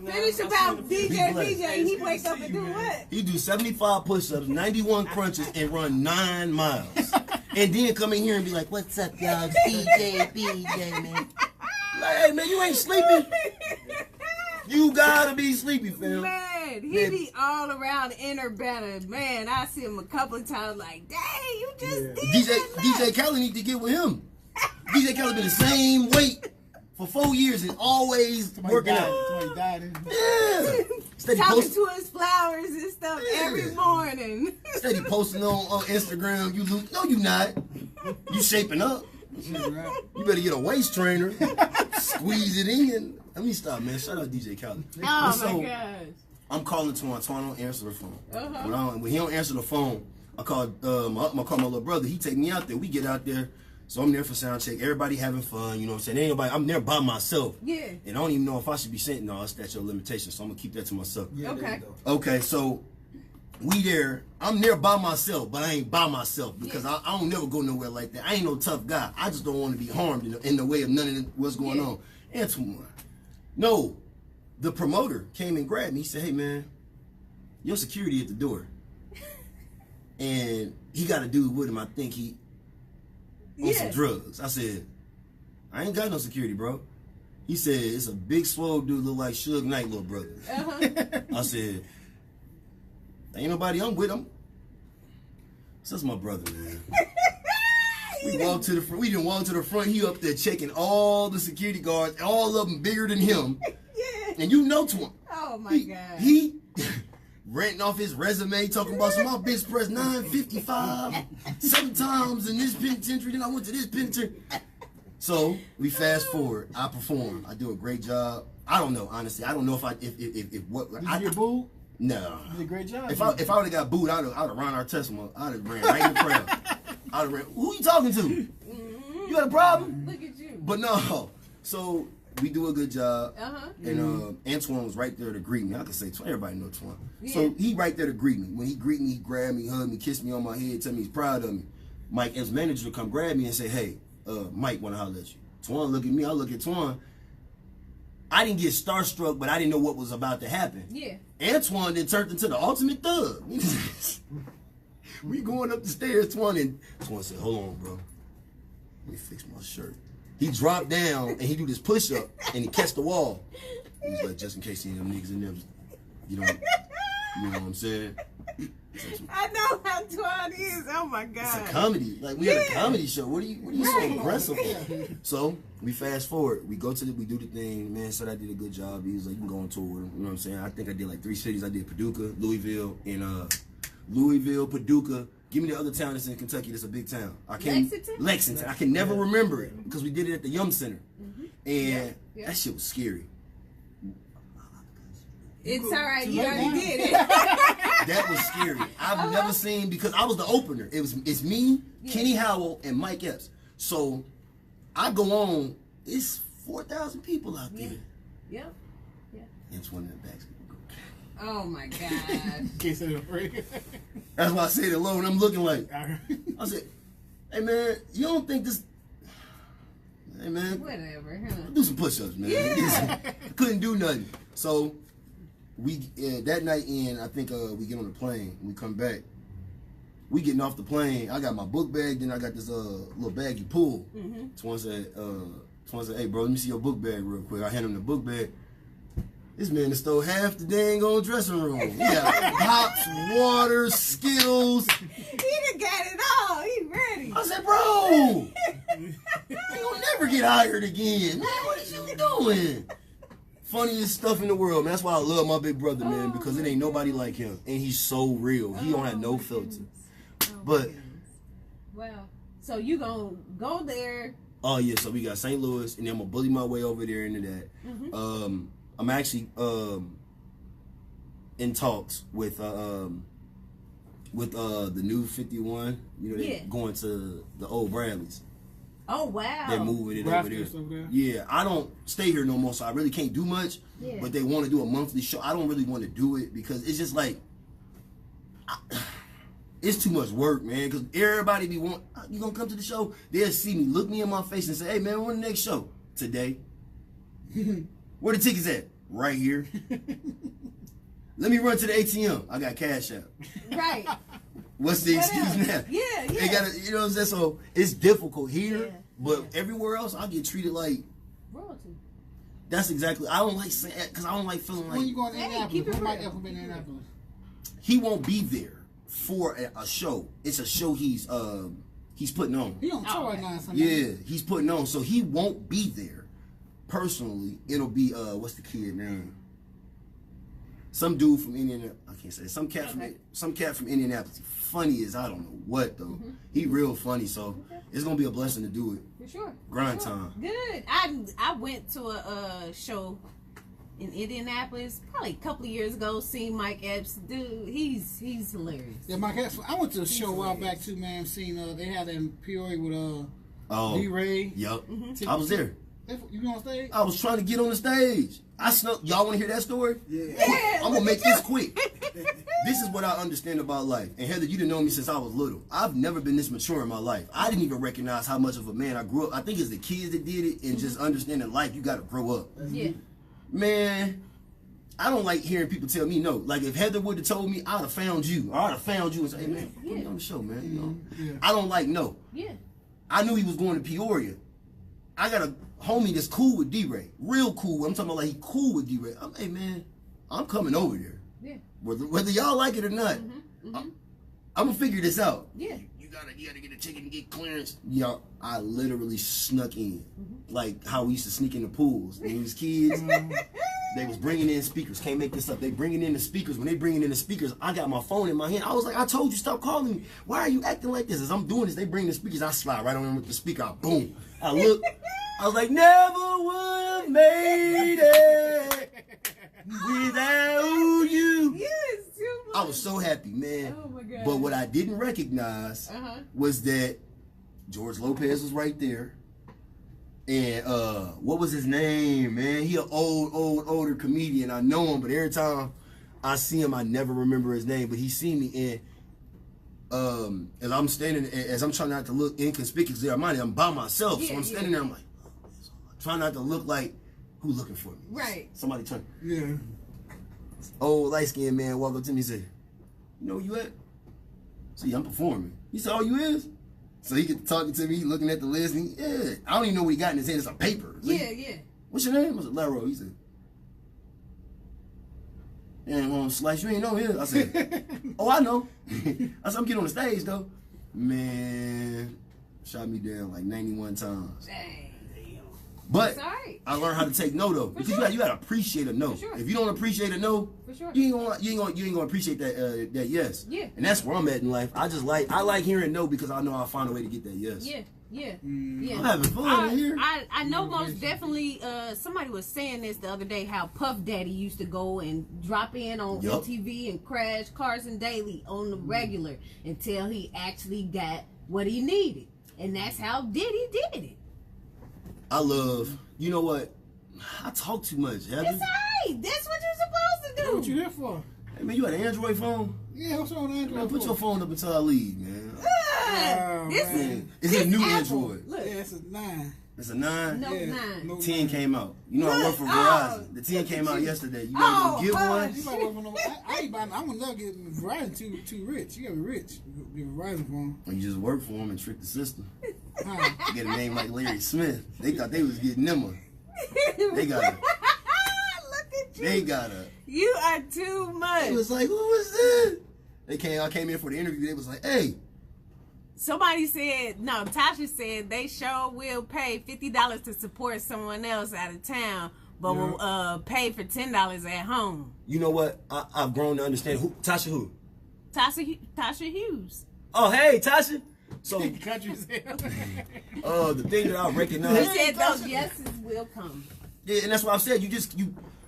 Finish about DJ blessed. BJ. He wake up and do what? he do 75 push-ups, 91 crunches, and run 9 miles. And then come in here and be like, what's up, y'all? It's BJ, man. Like, hey, man, you ain't sleeping. You gotta be sleepy, fam. Man, he be all around inner better. Man, I see him a couple of times like, dang, you just did DJ Khaled need to get with him. DJ Khaled been the same weight for 4 years and always working out. Somebody died. Yeah. Steady talking posting. to his flowers and stuff every morning. Steady posting on Instagram. You lose. No, you not. You shaping up. You better get a waist trainer. Squeeze it in. Let me stop, man. Shout out DJ Khaled. Oh, my gosh. I'm calling Twan. Twan don't answer the phone. When he don't answer the phone, I call my little brother. He take me out there. We get out there. So I'm there for sound check. Everybody having fun. You know what I'm saying? Ain't nobody. I'm there by myself. Yeah. And I don't even know if I should be saying no. It's statute of limitations. So I'm gonna keep that to myself. Yeah, Okay. Okay. So we there. I'm there by myself, but I ain't by myself because I don't never go nowhere like that. I ain't no tough guy. I just don't want to be harmed in the way of none of what's going on. Antoine. No, the promoter came and grabbed me. He said, hey, man, your security at the door. And he got a dude with him. I think he on some drugs. I said, I ain't got no security, bro. He said, it's a big, swole dude, look like Suge Knight, little brother. I said, ain't nobody I'm with him. So that's my brother, man. We walked to the front. We didn't walk to the front. He up there checking all the security guards, all of them bigger than him. And you know to him. Oh my God. He ranting off his resume, talking about some my bitch pressed 955 7 times in this penitentiary. Then I went to this penitentiary. So we fast forward. I perform. I do a great job. I don't know, honestly. I don't know if what Did you get booed? No. You did a great job. If I would have got booed, I'd have run our testimony. I'd have ran right in the crowd. I'd have ran. Who you talking to? You got a problem? Look at you. But no. So we do a good job. Uh-huh. And Antoine was right there to greet me. I can say everybody know Antoine. Yeah. So he right there to greet me. When he greet me, he grab me, hug me, kiss me on my head, tell me he's proud of me. Mike, as manager, will come grab me and say, hey, Mike want to holler at you. Twan look at me, I look at Twan. I didn't get starstruck, but I didn't know what was about to happen. Yeah. Antoine then turned into the ultimate thug. We going up the stairs, Twan said, hold on, bro. Let me fix my shirt. He dropped down and he do this push up and he catch the wall. He's like, just in case any of them niggas in there, you know what I'm saying? I know how Twan is. Oh my God. It's a comedy. Like we had a comedy show. What are you so aggressive for? So we fast forward. We go to we do the thing. Man said I did a good job. He was like, you can go on tour with him. You know what I'm saying? I think I did like 3 cities. I did Paducah, Louisville, and Louisville, Paducah. Give me the other town that's in Kentucky that's a big town. Lexington. I can never remember it because we did it at the Yum Center. And that shit was scary. It's all right. You already did it. That was scary. I've never seen, because I was the opener. It's me, Kenny Howell, and Mike Epps. So I go on. It's 4,000 people out there. Yep. Yeah. It's one of the backs. Oh my God. Can't say it afraid. That's why I say it alone. I'm looking like. I said, hey man, you don't think this? Hey man, Whatever, huh? do some push-ups, man. Yeah. Couldn't do nothing. So we that night in, I think we get on the plane. We come back. We getting off the plane. I got my book bag. Then I got this little bag you pull. Twan said, hey bro, let me see your book bag real quick. I hand him the book bag. This man has stole half the dang old dressing room. He got pops, water, Skittles. He done got it all. He ready. I said, bro, you'll never get hired again. Man, what is you doing? Funniest stuff in the world, man. That's why I love my big brother, man, because it ain't nobody like him. And he's so real. He don't have no filter. But well, so you gonna go there. Oh yeah, so we got St. Louis, and then I'm gonna bully my way over there into that. I'm actually in talks with the new 51. You know, they're going to the old Bradleys. Oh wow! They're moving it over there. Yeah, I don't stay here no more, so I really can't do much. Yeah. But they want to do a monthly show. I don't really want to do it because it's just like it's too much work, man. Because everybody be want, you gonna come to the show? They'll see me, look me in my face, and say, "Hey, man, when the next show today?" Where the tickets at? Right here. Let me run to the ATM. I got cash out. Right. What's the excuse now? Yeah. They gotta, you know what I'm saying? So it's difficult here, but everywhere else I get treated like royalty. That's exactly. I don't like saying because I don't like feeling like. When you going to Indianapolis? When Mike Epps been in Indianapolis? He won't be there for a show. It's a show he's putting on. He on tour right now. Yeah, he's putting on, so he won't be there. Personally, it'll be what's the kid name? Some dude from Indianapolis. I can't say it. Some cat from Indianapolis. Funny as I don't know what though. He real funny, so it's gonna be a blessing to do it. For sure. Grind time. Good. I went to a show in Indianapolis probably a couple of years ago. Seen Mike Epps. Dude, he's hilarious. Yeah, Mike Epps. I went to a show a while back too, man. Seen they had it in Peoria with D-Ray. Yep. I was there. You on stage? I was trying to get on the stage. I snuck. Y'all want to hear that story? Yeah. I'm gonna make this quick. This is what I understand about life. And Heather, you didn't know me since I was little. I've never been this mature in my life. I didn't even recognize how much of a man I grew up. I think it's the kids that did it, and just understanding life. You got to grow up. Yeah. Man, I don't like hearing people tell me no. Like if Heather would have told me, I'd have found you. I'd have found you and say, hey man, put me on the show, man. You know. I don't like no. Yeah. I knew he was going to Peoria. I got a homie that's cool with D-Ray. Real cool. I'm talking about like he cool with D-Ray. Hey man, I'm coming over there. Yeah. Whether y'all like it or not, I'm gonna figure this out. Yeah. You gotta get a ticket and get clearance. Y'all, I literally snuck in. Like how we used to sneak in the pools. When we was kids, they was bringing in speakers. Can't make this up. They bringing in the speakers. When they bringing in the speakers, I got my phone in my hand. I was like, I told you, stop calling me. Why are you acting like this? As I'm doing this, they bring the speakers. I slide right on in with the speaker. Boom. I look. I was like, never would have made it without you. Yes, I was so happy, man. Oh my God. But what I didn't recognize was that George Lopez was right there. And what was his name, man? He an older comedian. I know him, but every time I see him, I never remember his name. But he seen me, and as I'm standing, as I'm trying not to look inconspicuous, I'm by myself. So I'm standing there, I'm like, trying not to look like, who looking for me? Right. Somebody trying. Yeah. Old light-skinned man walk up to me and say, you know where you at? See, I'm performing. He said, oh, you is? So he get talking to me, looking at the list, and I don't even know what he got in his hand. It's a paper. So Yeah. What's your name? I said, Laro. He said, and Slice, you ain't know him. I said, oh, I know. I said, I'm getting on the stage, though. Man, shot me down like 91 times. Dang. But Sorry. I learned how to take no, though. Because you gotta appreciate a no. Sure. If you don't appreciate a no, For sure. you ain't gonna appreciate that yes. Yeah. And that's where I'm at in life. I like hearing no because I know I'll find a way to get that yes. Yeah. I'm having fun in here. I know most definitely. Somebody was saying this the other day. How Puff Daddy used to go and drop in on MTV and crash Carson Daly on the regular until he actually got what he needed, and that's how Diddy did it. I love. You know what? I talk too much. It's alright. That's what you're supposed to do. What you there for? Hey man, you got an Android phone? Yeah, what's on Android? Man, put your phone up until I leave, man. This man. It's a new Apple. Android. Look, Yeah, it's a 9. It's a 9. no Yeah, 9. no 10 9. came out. You know I work for Verizon. The 10 came out yesterday. You gotta get one. You might work for no. I ain't buying. I'm gonna never get Verizon too rich. You gotta be rich. Get a Verizon phone. Or you just work for them and trick the system. Huh. Get a name like Larry Smith. They thought they was getting them one. They got a. Look at you. They got a. You are too much. It was like, who was that? I came in for the interview. They was like, hey. Somebody said, no, Tasha said they sure will pay $50 to support someone else out of town, but will pay for $10 at home. You know what? I've grown to understand. Who? Tasha who? Tasha Hughes. Oh, hey, Tasha. So, Country's the thing that I He recognize. said those yeses will come. Yeah, and that's what I've said.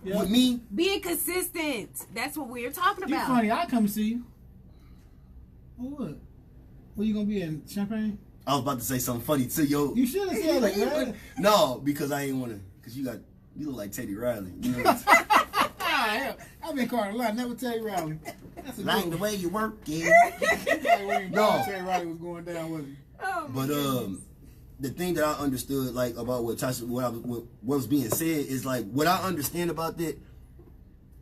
With me. Being consistent. That's what we're talking You about. funny. I'll come see you. Oh, what? Where you gonna be in Champagne? I was about to say something funny to you. You should have said it, man. No, because I ain't want to. Because you look like Teddy Riley. You know I've been called a lot. Never Teddy Riley. That's a like good the one. way you work, yeah. No. Teddy Riley was going down with him. Oh, my But goodness. the thing that I understood like about what Tasha, what was being said is like what I understand about that.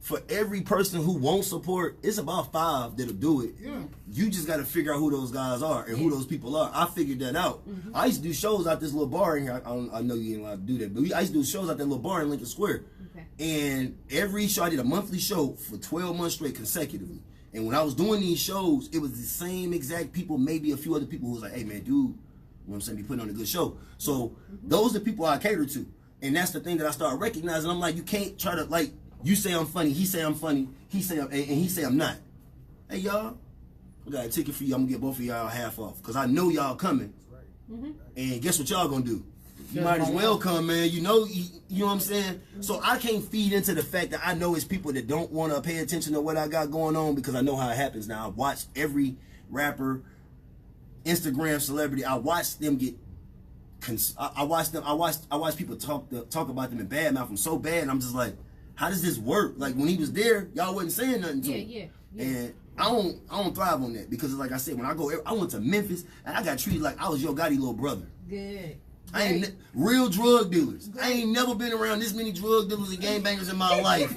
For every person who won't support, it's about 5 that'll do it. Yeah. You just got to figure out who those guys are and who those people are. I figured that out. I used to do shows out this little bar in here. I know you ain't allowed to do that, but I used to do shows out that little bar in Lincoln Square. Okay. And every show, I did a monthly show for 12 months straight consecutively. And when I was doing these shows, it was the same exact people, maybe a few other people who was like, hey man, dude, you know what I'm saying, be putting on a good show. So those are the people I cater to. And that's the thing that I started recognizing. I'm like, you can't try to like, you say I'm funny, he say I'm funny, he say I'm not. Hey y'all, I got a ticket for you. I'm gonna get both of y'all half off because I know y'all coming. And guess what y'all gonna do? You might as well come, man. You know what I'm saying? So I can't feed into the fact that I know it's people that don't want to pay attention to what I got going on because I know how it happens now. I watch every rapper, Instagram celebrity. I watch them get. I watch people talk about them and badmouth them so bad. And I'm just like, how does this work? Like when he was there, y'all wasn't saying nothing to him. Yeah. And I don't thrive on that because like I said, when I went to Memphis and I got treated like I was Yo Gotti little brother. Good. I ain't real drug dealers. I ain't never been around this many drug dealers and gangbangers in my life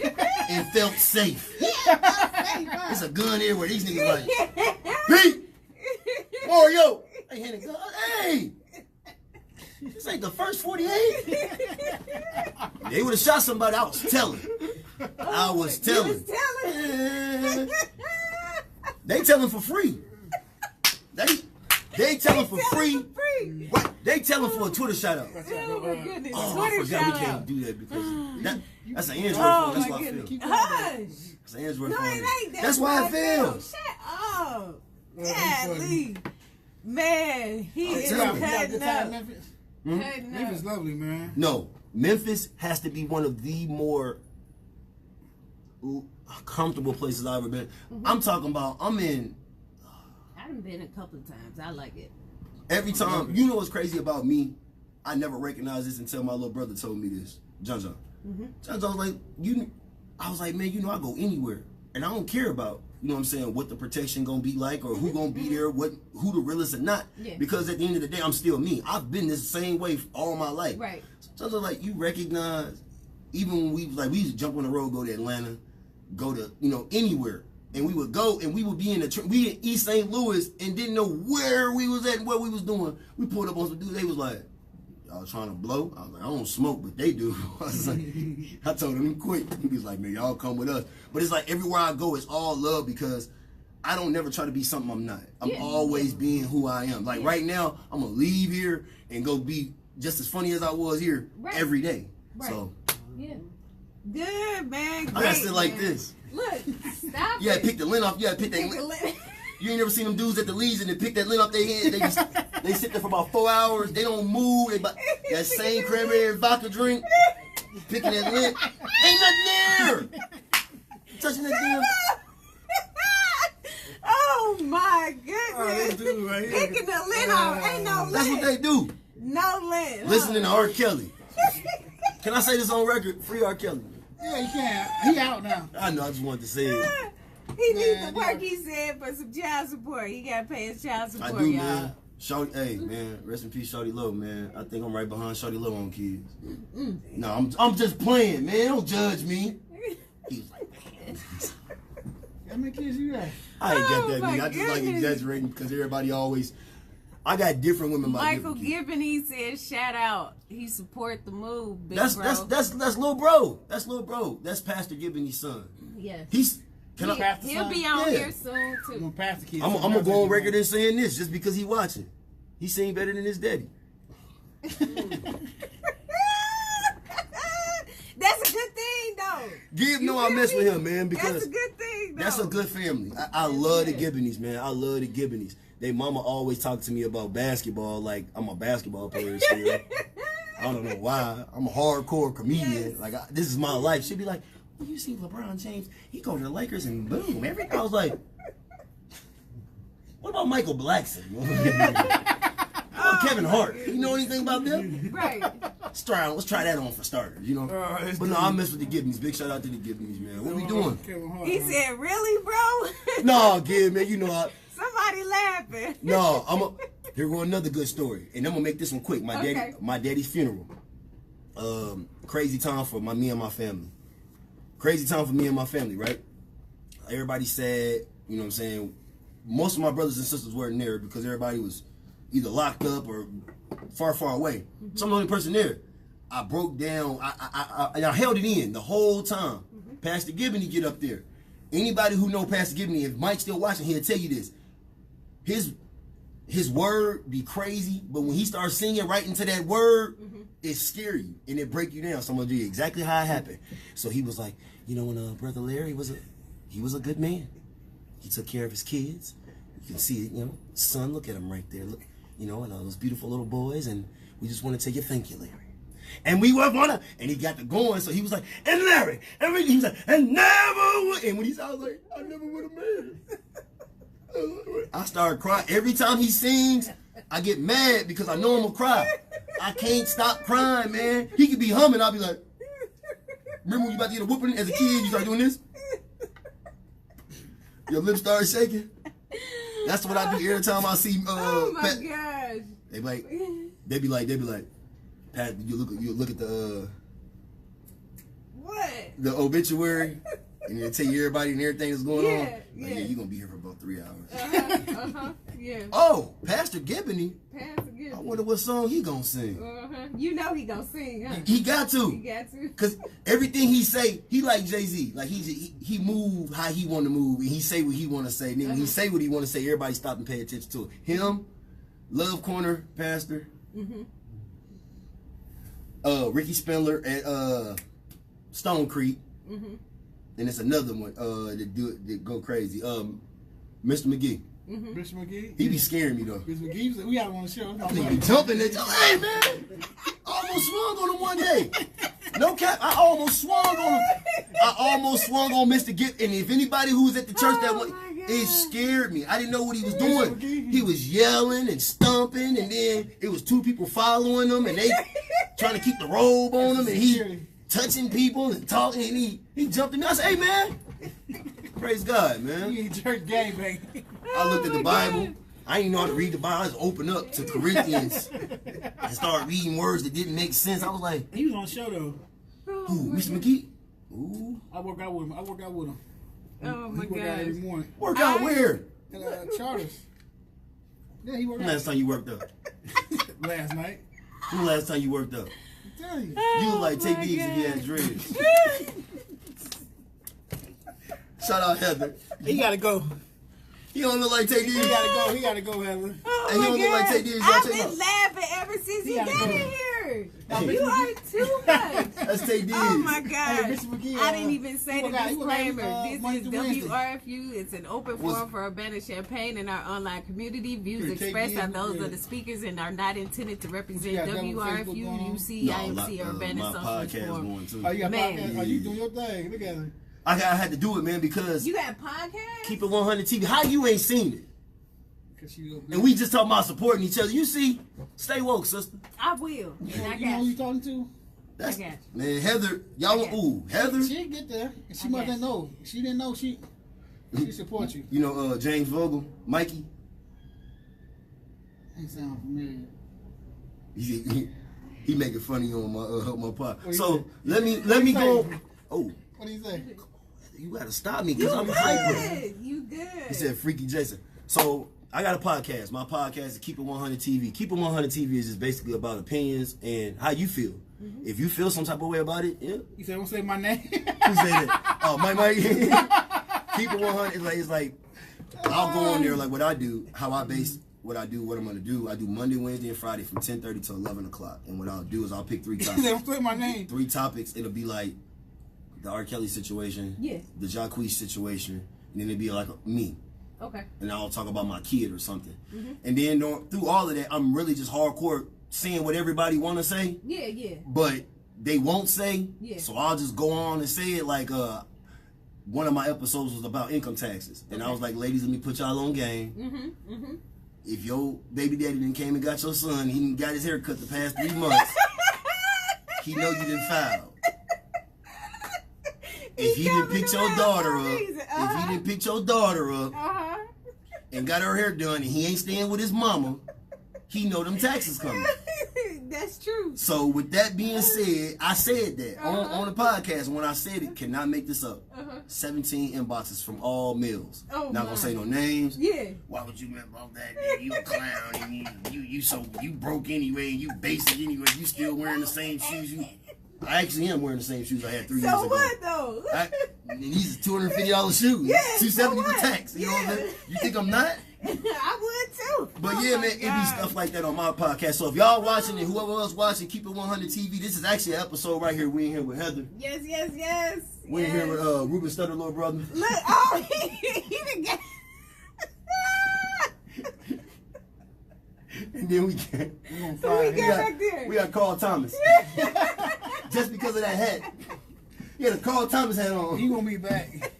and felt safe. It's a gun everywhere. These niggas like, Pete, Mario, hey, hand it, hey. This ain't the first 48. They would have shot somebody. I was telling. I was telling. They telling for free. They telling for free. What? They telling for a Twitter shout out. Oh my goodness. Oh, Twitter I forgot shout we can't out. do that because that's an Android Oh phone. That's my why I goodness. feel. Hush. It's an Android No, phone. it ain't. That's why I feel. Shut up. that's Golly. Man, he is tell me. cutting up. Memphis? Cutting Memphis up. lovely, man. No, Memphis has to be one of the more comfortable places I've ever been. I'm talking about, I'm in. I done been a couple of times. I like it. Every time, you know what's crazy about me? I never recognized this until my little brother told me this. John. John was like, I was like, man, I go anywhere. And I don't care about, what the protection gonna be like or who gonna be there, who the realest or not. Yeah. Because at the end of the day, I'm still me. I've been this same way all my life. Right. So I was like, you recognize, even when we used to jump on the road, go to Atlanta, go to, anywhere. And we would go and we would be in East St. Louis and didn't know where we was at and what we was doing. We pulled up on some dudes, they was like, y'all trying to blow? I was like, I don't smoke, but they do. I was like, I told him quit. He was like, man, y'all come with us. But it's like everywhere I go, it's all love because I don't never try to be something I'm not. I'm always being who I am. Like right now, I'm gonna leave here and go be just as funny as I was here every day. Right. So good, man. Great, I gotta sit like this. Look, stop. Yeah, pick the lint off. Yeah, pick that lint. You ain't never seen them dudes at the Leeds and they pick that lint off their head. They sit there for about 4 hours. They don't move. That same cranberry and vodka drink, picking that lint. Ain't nothing there. Touching that damn. Oh my goodness. Oh, this dude right here. Picking the lint off. Ain't no lint. That's what they do. No lint. Listening to R. Kelly. Can I say this on record? Free R. Kelly. Yeah, you can. He out now. I know. I just wanted to say it. He needs to work, he said, for some child support. He got to pay his child support, I do, y'all. man. Shorty, hey, man, rest in peace, Shorty Low, man. I think I'm right behind Shorty Low on kids. No, I'm just playing, man. Don't judge me. He was like, man. How many kids you got? I ain't got that, man. I just like exaggerating because everybody always. I got different women. Michael Gibbon, he said, shout out. He support the move, big that's bro. That's little bro. That's little bro. That's Pastor Gibbon's son. Yes. He'll be on here soon too. I'm gonna go on record and saying this just because he watching. He sing better than his daddy. That's a good thing, though. I mess with him, man, because that's a good thing, though. That's a good family. I love the Gibbonies, man. I love the Gibbonies. They mama always talk to me about basketball like I'm a basketball player still. I don't know why. I'm a hardcore comedian. Like this is my life. She'd be like, well, you see LeBron James, he go to the Lakers and boom, everything. I was like, what about Michael Blackson? Kevin Hart. You know anything about them? Right. Let's try that on for starters, But no, I mess with the Gibbons. Big shout out to the Gibbons, man. What we doing? He said, really, bro? No, Gib, man, Somebody laughing. No, here go another good story. And I'm gonna make this one quick. My daddy's funeral. Crazy time for me and my family. Crazy time for me and my family, right? Everybody sad, you know what I'm saying? Most of my brothers and sisters weren't there because everybody was either locked up or far, far away. So I'm the only person there. I broke down, I held it in the whole time. Pastor Gibbon, he get up there. Anybody who know Pastor Gibbon, if Mike's still watching, he'll tell you this. His word be crazy, but when he starts singing right into that word, it scare you and it break you down. So I'm gonna do you exactly how it happened. So he was like, when Brother Larry he was a good man. He took care of his kids. You can see it, son, look at him right there. Look, and all those beautiful little boys, and we just want to tell you thank you, Larry. And we were and he got to going, so he was like, and Larry, and he was like, and never would, and when he said, I was like, I never would have made it. I started crying. Every time he sings, I get mad because I know I'm gonna cry. I can't stop crying, man. He could be humming, I'll be like, remember when you about to get a whooping as a kid, you start doing this? Your lips start shaking. That's what I do every time I see oh my gosh. They be like, Pat, you look at the what? The obituary and they tell you everybody and everything that's going on. Yeah. You're gonna be here for about 3 hours. Yeah. Oh, Pastor Gibbony. Pastor Gibbony. I wonder what song he gonna sing. You know he gonna sing, huh? He got to. He got to. Cause everything he say, he like Jay-Z. Like he move how he want to move, and he say what he want to say. And then when he say what he want to say, everybody stop and pay attention to it. Him, Love Corner Pastor, Ricky Spindler at Stone Creek, and it's another one that go crazy. Mr. McGee. Mr. McGee? He be scaring me though. Mr. McGee, we got him on the show. He be jumping at you. Hey man, I almost swung on him one day. No cap, I almost swung on him. I almost swung on Mr. Gibb. And if anybody who was at the church that one, It scared me. I didn't know what he was doing. He was yelling and stomping, and then it was 2 people following him, and they trying to keep the robe on him, and he touching people and talking, and he jumped at me. I said, hey, man, praise God, man. You ain't church gang, baby. I looked at the Bible. I didn't know how to read the Bible. I just opened up to Corinthians and started reading words that didn't make sense. I was like, He was on the show, though. ooh, Mr. McGee? Ooh. I work out with him. Oh my He work out every gosh. morning. Work out where? At Charters. Yeah, he worked out Last time you worked up? last night. When the last time you worked up? I'm telling you. You Oh look like Tay my Diggs if you had gosh. dreads. Shout out Heather. He gotta go. He don't look like Tay Diggs. He gotta go, Heather. Oh Hey, you my don't look like God. Tay Diggs. I've Y'all check been laughing ever since you gotta got go. in here. Hey. You are too much. That's Tay Diggs. Oh my gosh. Hey, Mr. McGee, I didn't even say the he work out, disclaimer. This Monday is through Wednesday. WRFU. It's an open forum for Urbana Champaign and our online community. Views Here, take expressed these, are those yeah. of the speakers and are not intended to represent got that on Facebook WRFU, going on? UC, No, IMC, or Urbana my Social podcast Forum. going too. Oh, you got Man. podcast? Oh, you doing your thing. Look at him. I had to do it, man, because You got podcasts? Keep It 100 TV. How you ain't seen it? Cause you And we just talking about supporting each other. You see, stay woke, sister. I will. And I you know got who you you. talking to? That's, I got man, Heather, y'all want, ooh, Heather. She didn't get there. And she I must guess. not know. She didn't know she support you. You know, James Vogel, Mikey. Ain't sound familiar. He making funny on my pod. What So you let me you go. say? Oh, What do you say? you gotta stop me You because I'm hyper. good. You good. He said, "Freaky Jason." So I got a podcast. My podcast is Keep It 100 TV. Keep It 100 TV is just basically about opinions and how you feel. Mm-hmm. If you feel some type of way about it, yeah. You said, don't say my name. Who said that? Oh, Mike. Keep It 100. It's like I'll go on there like what I do, how I base what I do, what I'm gonna do. I do Monday, Wednesday, and Friday from 10:30 to 11 o'clock. And what I'll do is I'll pick 3 You said, topics. don't say my name. 3 topics. It'll be like the R. Kelly situation, Yeah. the Jacquees situation, and then it'll be like me. Okay. And I'll talk about my kid or something. And then through all of that, I'm really just hardcore saying what everybody want to say, Yeah, yeah. but they won't say. Yeah. So I'll just go on and say it like one of my episodes was about income taxes. And I was like, ladies, let me put y'all on game. If your baby daddy done came and got your son, he done got his hair cut the past 3 months, he know you didn't file. If he didn't pick your daughter up, if he didn't pick your daughter up Uh-huh. and got her hair done and he ain't staying with his mama, he know them taxes coming. That's true. So with that being said, I said that on the podcast. And when I said it, cannot make this up. 17 inboxes from all males. Oh, Not my. gonna say no names. Yeah. Why would you remember all that? Nigga? You a clown and you broke anyway and you basic anyway. You still wearing the same shoes. I actually am wearing the same shoes I had 3 years So ago. what though? And these are $250 shoes. Yeah, $270 so with what? tax. You know what I'm saying? You think I'm not? I would too. But Oh yeah, my man, it be God. stuff like that on my podcast. So if y'all watching and whoever else watching, Keep It 100 TV. This is actually an episode right here. We in here with Heather. Yes, yes, yes. We in here with Ruben Stutter, little brother. Look, oh, he done got. And then we got We gonna Who we fire got him. back there? we got Carl Thomas. Just because of that hat. He had a Carl Thomas hat on. He gonna be back.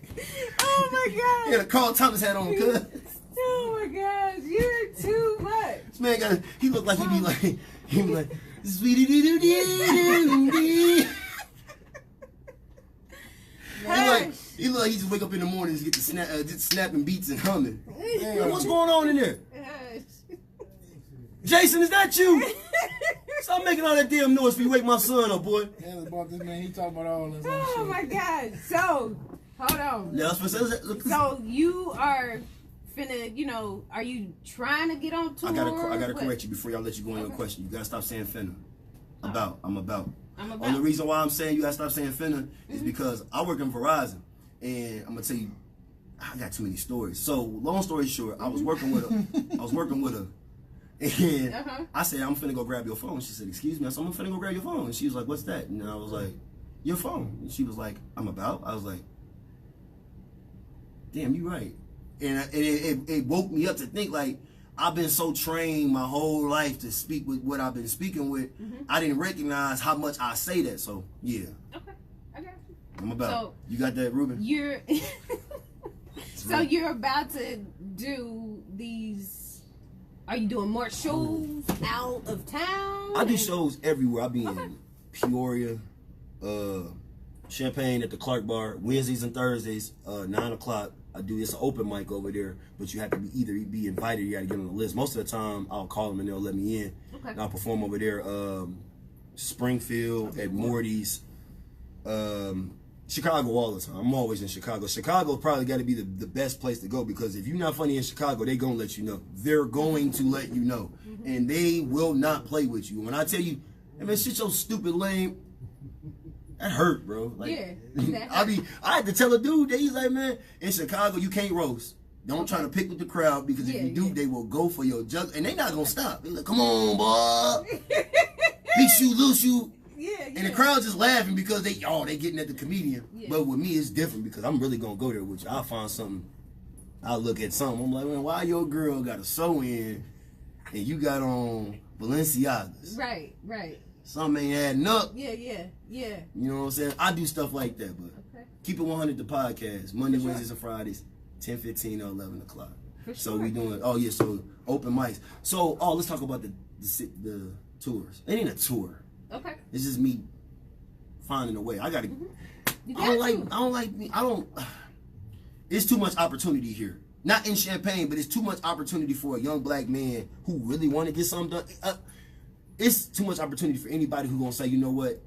Oh my He God. had a Carl Thomas hat on, cuz. Oh my gosh, you're too much. This man got he looked like he be like sweetie doo doo doo doo. He look like he just wake up in the morning and get to just snapping beats and humming. Yo, what's going on in there? Jason, is that you? Stop making all that damn noise for you wake my son up, boy. Yeah, about this man. He talking about all this. Oh my God. So, hold on. Yeah, that's what So you are finna, are you trying to get on tour? I gotta What? correct you before y'all let you go into a question. You gotta stop saying finna. I'm about. I'm about. Only reason why I'm saying you gotta stop saying finna is because I work in Verizon, and I'm gonna tell you, I got too many stories. So long story short, I was working with her. And I said, I'm finna go grab your phone. She said, excuse me. I said, I'm finna go grab your phone. And she was like, what's that? And I was like, your phone. And she was like, I'm about. I was like, damn, you right. And it woke me up to think, like, I've been so trained my whole life to speak with what I've been speaking with. I didn't recognize how much I say that. So, yeah. Okay, I got you. I'm about. So, you got that, Ruben? You're. So you're about to do these. Are you doing more shows out of town? I do shows everywhere. I be in Peoria, Champaign at the Clark Bar, Wednesdays and Thursdays, 9 o'clock. I do this open mic over there, but you have to be either be invited or you got to get on the list. Most of the time, I'll call them and they'll let me in. Okay. And I'll perform over there, Springfield, at Morty's, Chicago all the time. I'm always in Chicago. Chicago probably got to be the best place to go because if you're not funny in Chicago, they gonna let you know. They're going to let you know, and they will not play with you. When I tell you, hey man, shit, your stupid lame. That hurt, bro. Like, yeah. I had to tell a dude that he's like, man, in Chicago you can't roast. Don't try to pick with the crowd because if you do, they will go for your jug, and they not gonna stop. They're like, come on, boy, beat you, loose you. Yeah. And the crowd just laughing because they getting at the comedian. Yeah. But with me, it's different because I'm really gonna go there with you. I'll find something. I'll look at something. I'm like, man, why your girl got a sew in and you got on Balenciagas? Right. Something ain't adding up. Yeah. You know what I'm saying? I do stuff like that, but Keep It 100 the podcast, Monday, Wednesdays, and Fridays, 10:15 or 11 o'clock. So we doing. So open mics. So let's talk about the tours. It ain't a tour. Okay. It's just me finding a way. I gotta. It's too much opportunity here. Not in Champaign, but it's too much opportunity for a young black man who really want to get something done. It's too much opportunity for anybody who gonna say, you know what,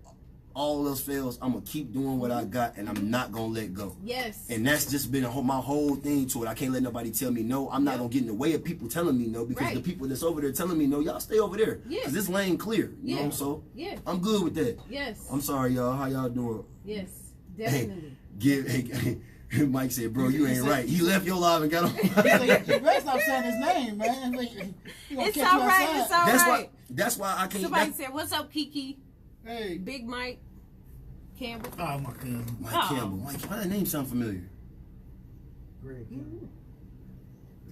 all else fails, I'm gonna keep doing what I got, and I'm not gonna let go. Yes. And that's just been my whole thing to it. I can't let nobody tell me no. I'm not gonna get in the way of people telling me no because the people that's over there telling me no, y'all stay over there. Yeah. Cause this lane clear. You know, so I'm good with that. Yes. I'm sorry, y'all. How y'all doing? Yes, definitely. Mike said, bro, you ain't right. He left your live and got on. You better stop saying his name, man. It's all right. It's all right. That's why I can't. Somebody said, "What's up, Kiki?" Hey, Big Mike Campbell. Oh my God, Mike Campbell. Mike, why that name sound familiar? Great.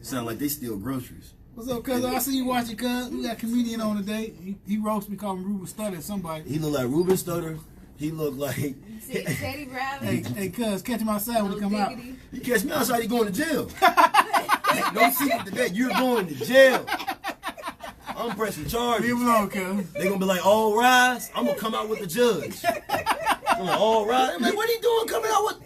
Sound like they steal groceries. What's up, cuz? I see you watching, cuz. We got a comedian on today. He roasts me, call him Ruben Stutter, somebody. He look like Ruben Stutter. He look like Teddy Riley. Hey, cuz, catch him outside when he come out. You catch me outside, you going to jail. No secret today, you're going to jail. I'm pressing charges. Leave him alone, cuz. They gonna be like, all rise. I'm gonna come out with the judge. I'm like, all right. I'm like, what he doing coming out with?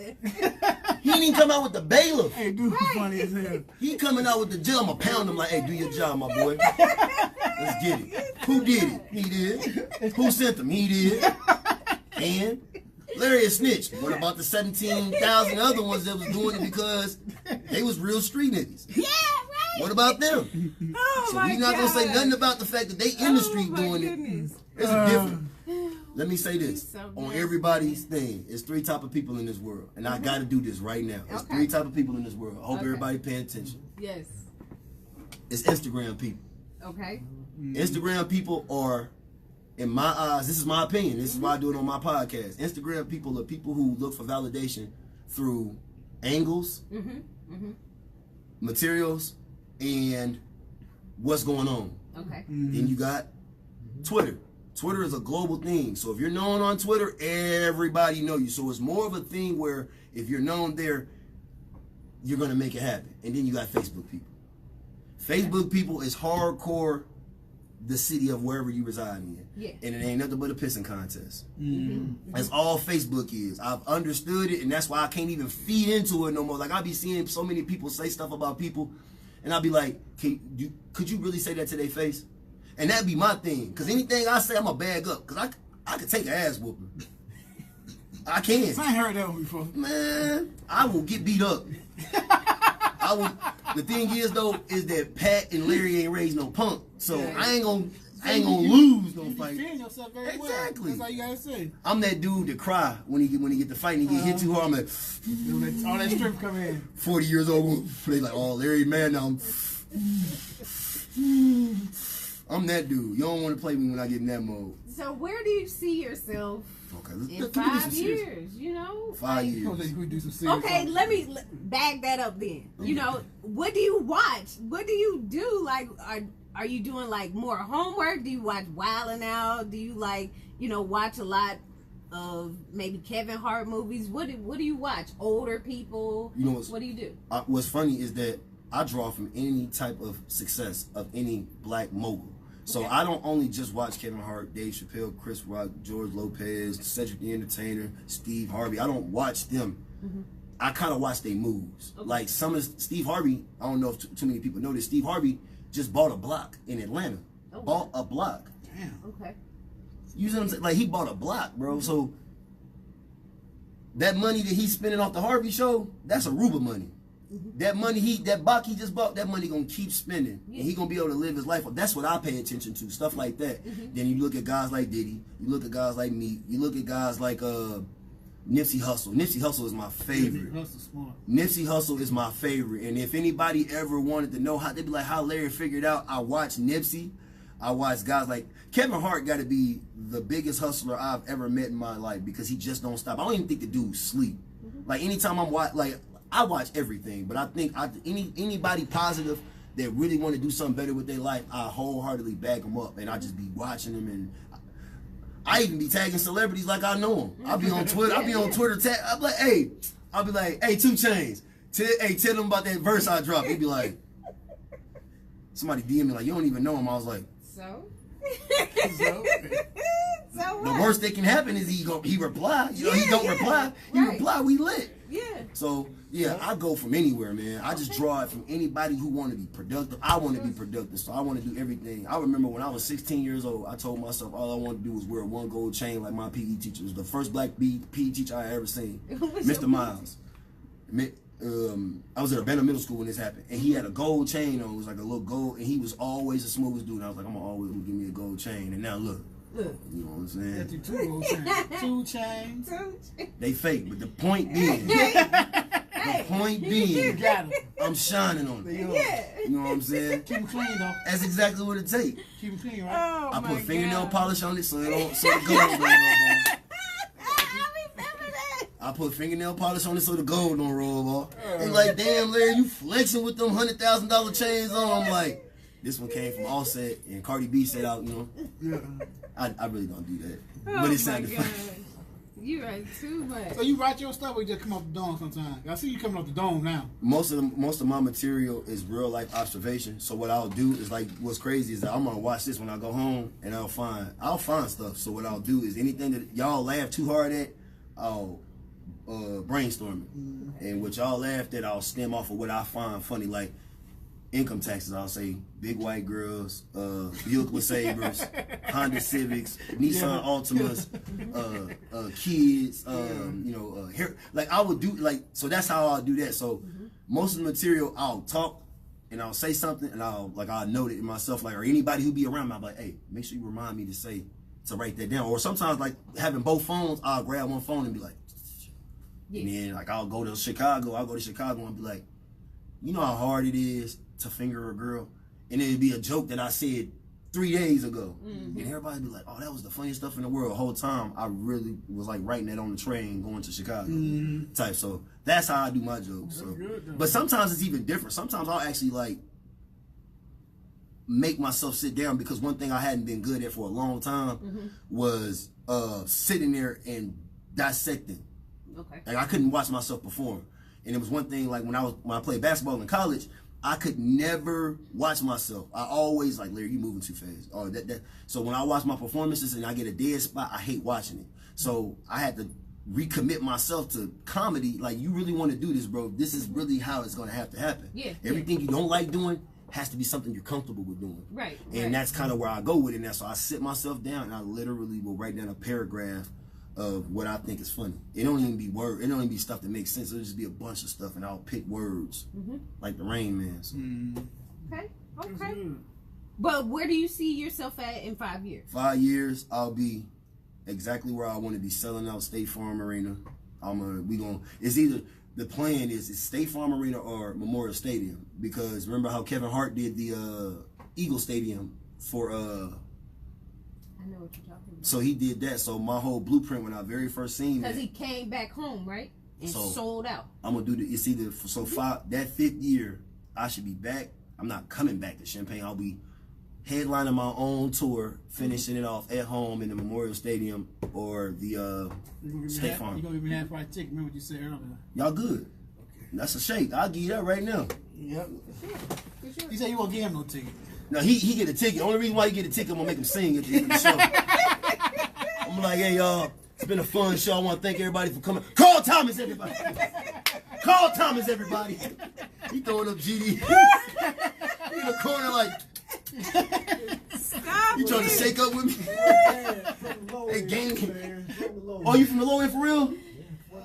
He didn't even come out with the bailiff. Hey, dude, funny as hell. He coming out with the judge. I'm gonna pound him like, hey, do your job, my boy. Let's get it. Who did it? He did. Who sent him? He did. And Larry a snitch. What about the 17,000 other ones that was doing it because they was real street niggas? Yeah, right. What about them? So we not gonna say nothing about the fact that they in the street doing it. It's different. Let me say this on everybody's thing. It's 3 type of people in this world, and I got to do this right now. It's 3 type of people in this world. I hope everybody paying attention. Yes. It's Instagram people. Okay. Instagram people are, in my eyes, this is my opinion. This is why I do it on my podcast. Instagram people are people who look for validation through angles, materials, and what's going on. Okay. Then you got Twitter. Twitter is a global thing. So if you're known on Twitter, everybody know you. So it's more of a thing where if you're known there, you're going to make it happen. And then you got Facebook people. Facebook people is hardcore the city of wherever you reside in. Yeah. And it ain't nothing but a pissing contest. That's all Facebook is. I've understood it, and that's why I can't even feed into it no more. Like, I be seeing so many people say stuff about people, and I'll be like, could you really say that to their face? And that'd be my thing. Because anything I say, I'm going to bag up. Because I could take an ass whooping. I can. I ain't heard that one before. Man, I will get beat up. The thing is, though, is that Pat and Larry ain't raised no punk. So I ain't gonna lose no fight. You defend yourself very Exactly. well. That's all you gotta say. I'm that dude that cry when he get the fight and he get hit too hard. I'm like, all that strength come in. 40 years old. They like, oh, Larry, man, now I'm that dude. You don't want to play me when I get in that mode. So where do you see yourself in 5 years? You know, 5 years. We do some serious okay, let me bag that up then. You know, what do you watch? What do you do? Like, are you doing like more homework? Do you watch Wildin' Out? Do you like, watch a lot of maybe Kevin Hart movies? What do you watch? Older people? You know what do you do? What's funny is that I draw from any type of success of any black mogul. So I don't only just watch Kevin Hart, Dave Chappelle, Chris Rock, George Lopez, Cedric the Entertainer, Steve Harvey. I don't watch them. I kind of watch their moves. Like some of Steve Harvey, I don't know if too many people know this, Steve Harvey just bought a block in Atlanta. Bought a block. Damn. Okay. You see what I'm saying? Like, he bought a block, bro. So that money that he's spending off the Harvey show, that's Aruba money. That money that block he just bought, that money gonna keep spending, and he gonna be able to live his life. That's what I pay attention to, stuff like that. Then you look at guys like Diddy, you look at guys like me, you look at guys like Nipsey Hussle. Nipsey Hussle is my favorite. Nipsey Hussle is my favorite, and if anybody ever wanted to know how, they'd be like, how Larry figured out. I watch Nipsey. I watch guys like Kevin Hart. Got to be the biggest hustler I've ever met in my life because he just don't stop. I don't even think the dude sleep. Like anytime I'm I watch everything, but I think anybody positive that really want to do something better with their life, I wholeheartedly back them up, and I just be watching them, and I even be tagging celebrities like I know them. I'll be on Twitter. I'll be on Twitter. I'll be like, hey, 2 Chainz. Tell them about that verse I dropped. He'd be like, somebody DM me like, you don't even know him. I was like, so the worst that can happen is he reply. You know, he don't reply. He reply, we lit. Yeah. So yeah, I go from anywhere, man. I just draw it from anybody who want to be productive. I want to be productive, so I want to do everything. I remember when I was 16 years old, I told myself all I wanted to do was wear one gold chain like my PE teacher. It was the first black PE teacher I ever seen, Mr. Miles. I was at Urbana Middle School when this happened, and he had a gold chain on. It was like a little gold, and he was always the smoothest dude. And I was like, I'm gonna always give me a gold chain. And now look, you know what I'm saying? Two chains. They fake, but the point being, I'm shining on them. You know what I'm saying? Keep them clean though. That's exactly what it takes. Keep them clean, right? Oh, I put fingernail God. polish on it so it don't, so the gold don't rub on. I put fingernail polish on it so the gold don't roll off. They like, damn, Larry, you flexing with them $100,000 chains on. I'm like, this one came from Offset, and Cardi B said out, you know. I really don't do that. But it sounded funny. You are too much. So you write your stuff or you just come off the dome sometimes? I see you coming off the dome now. Most of my material is real life observation. So what I'll do is, like, what's crazy is that I'm gonna watch this when I go home, and I'll find stuff. So what I'll do is anything that y'all laugh too hard at, I'll brainstorm it. And what y'all laughed at, I'll stem off of what I find funny, like income taxes. I'll say big white girls, Buick LeSabres, Honda Civics, Nissan Altimas, kids, you know, hair. Like I would do, like, so that's how I'll do that. So most of the material I'll talk and I'll say something and I'll note it in myself, like, or anybody who be around me, I'm like, hey, make sure you remind me to write that down. Or sometimes, like, having both phones, I'll grab one phone and be like, and then, like, I'll go to Chicago and be like, you know how hard it is to finger a girl? And it'd be a joke that I said 3 days ago. And everybody be like, oh, that was the funniest stuff in the world. The whole time, I really was, like, writing that on the train going to Chicago type. So that's how I do my jokes. So. But sometimes it's even different. Sometimes I'll actually, like, make myself sit down, because one thing I hadn't been good at for a long time was sitting there and dissecting. Okay. Like, I couldn't watch myself perform. And it was one thing, like, when I played basketball in college, I could never watch myself. I always, like, Larry, you moving too fast. Or that. So when I watch my performances and I get a dead spot, I hate watching it. So I had to recommit myself to comedy. Like, you really want to do this, bro. This is really how it's going to have to happen. Yeah. Everything you don't like doing has to be something you're comfortable with doing. Right. And that's kind of where I go with it now. So I sit myself down and I literally will write down a paragraph of what I think is funny. It don't even be word. It don't even be stuff that makes sense. It'll just be a bunch of stuff, and I'll pick words like the Rain Man. So. Okay. But where do you see yourself at in 5 years? 5 years, I'll be exactly where I want to be, selling out State Farm Arena. It's either, the plan is it's State Farm Arena or Memorial Stadium, because remember how Kevin Hart did the Eagle Stadium for I know what you're talking about. So he did that. So my whole blueprint when I very first seen that, because he came back home, right, and sold out. I'm gonna do it's either that 5th year I should be back. I'm not coming back to Champaign. I'll be headlining my own tour, finishing it off at home in the Memorial Stadium or the State Farm. You gonna give me half fried chicken? Remember what you said earlier? Y'all good? Okay. That's a shake. I'll give you that right now. Yep. For sure. He said you won't give him no ticket. Now he get a ticket. Only reason why he get a ticket, I'm gonna make him sing at the end of the show. I'm like, hey y'all, it's been a fun show. I want to thank everybody for coming. Carl Thomas, everybody. Carl Thomas, everybody. He throwing up GD. He in the corner like. Stop You trying to it. shake up with me? Hey, gang. Oh, Oh, you from the low end for real?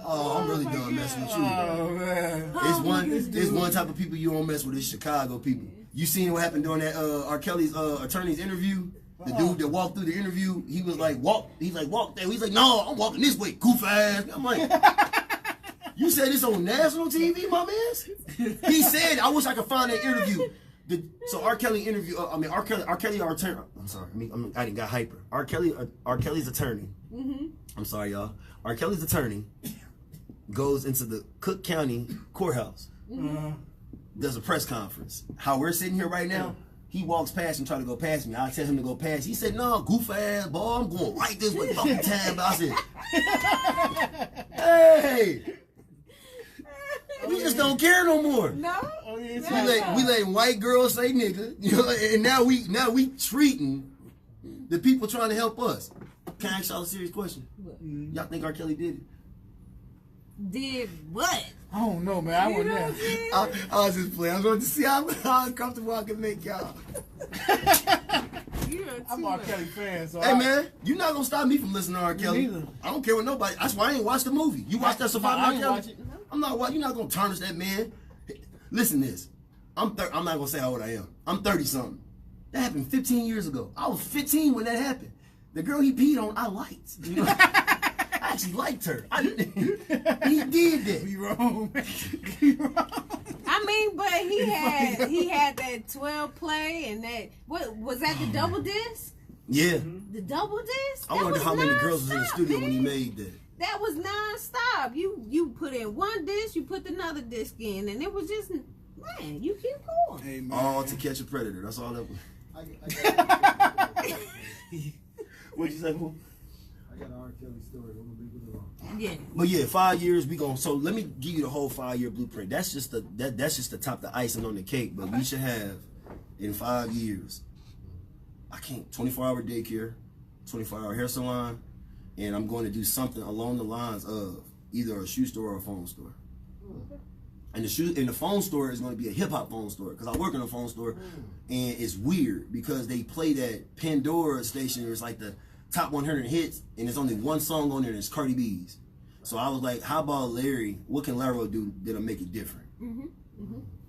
Oh, I'm really done messing with you. Oh man. There's one type of people you don't mess with. It's Chicago people. You seen what happened during that R. Kelly's attorney's interview? The dude that walked through the interview, he was like, walk. He's like, walk there. He's like, no, I'm walking this way, goof ass. I'm like, you said this on national TV, my man? He said, I wish I could find that interview. So R. Kelly interview. R. Kelly, our attorney. I'm sorry. I didn't got hyper. R. Kelly's attorney. Mm-hmm. I'm sorry, y'all. R. Kelly's attorney goes into the Cook County courthouse. Does a press conference. How we're sitting here right now, he walks past and try to go past me. I tell him to go past. He said, "No, goof ass boy, I'm going right this way, fucking time." But I said, "Hey, we just don't care no more." No. Oh, yeah, We let white girls say nigga, you know, and now we treating the people trying to help us. Can I ask y'all a serious question? Y'all think R. Kelly did it? Did what? I don't know, man. I You wasn't know there. what I'm saying? I was just playing. I was going to see how uncomfortable I can make y'all. You are I'm too R. much. Kelly fan, so Hey man, you're not gonna stop me from listening to R. Kelly. neither. I don't care what nobody. That's why I ain't watched the movie. You watched that Surviving I R. ain't Kelly? watch it. I'm not watching. You're not gonna tarnish that man. Listen to this. I'm not gonna say how old I am. I'm 30 something. That happened 15 years ago. I was 15 when that happened. The girl he peed on, I liked. You know? I actually liked her. He did that. You wrong, man. You wrong. I mean, but he had that 12 play and that what was that the double disc? Yeah. The double disc? I That wonder was how many girls was in the nonstop, studio when he man. made that. That was non-stop. You put in one disc, you put another disc in, and it was just, man, you keep going. Hey, man. All to catch a predator. That's all that was. What'd you say, Pooh? I got an R. Kelly story. I'm gonna leave it alone. Yeah. But yeah, 5 years we gon'. So let me give you the whole 5-year blueprint. That's just the top, the icing on the cake. But we should have in 5 years. I can't 24-hour daycare, 24-hour hair salon, and I'm going to do something along the lines of either a shoe store or a phone store. And the phone store is going to be a hip hop phone store because I work in a phone store, and it's weird because they play that Pandora station. It's like the top 100 hits, and there's only one song on there, and it's Cardi B's. So I was like, how about Larry? What can Larry do that'll make it different?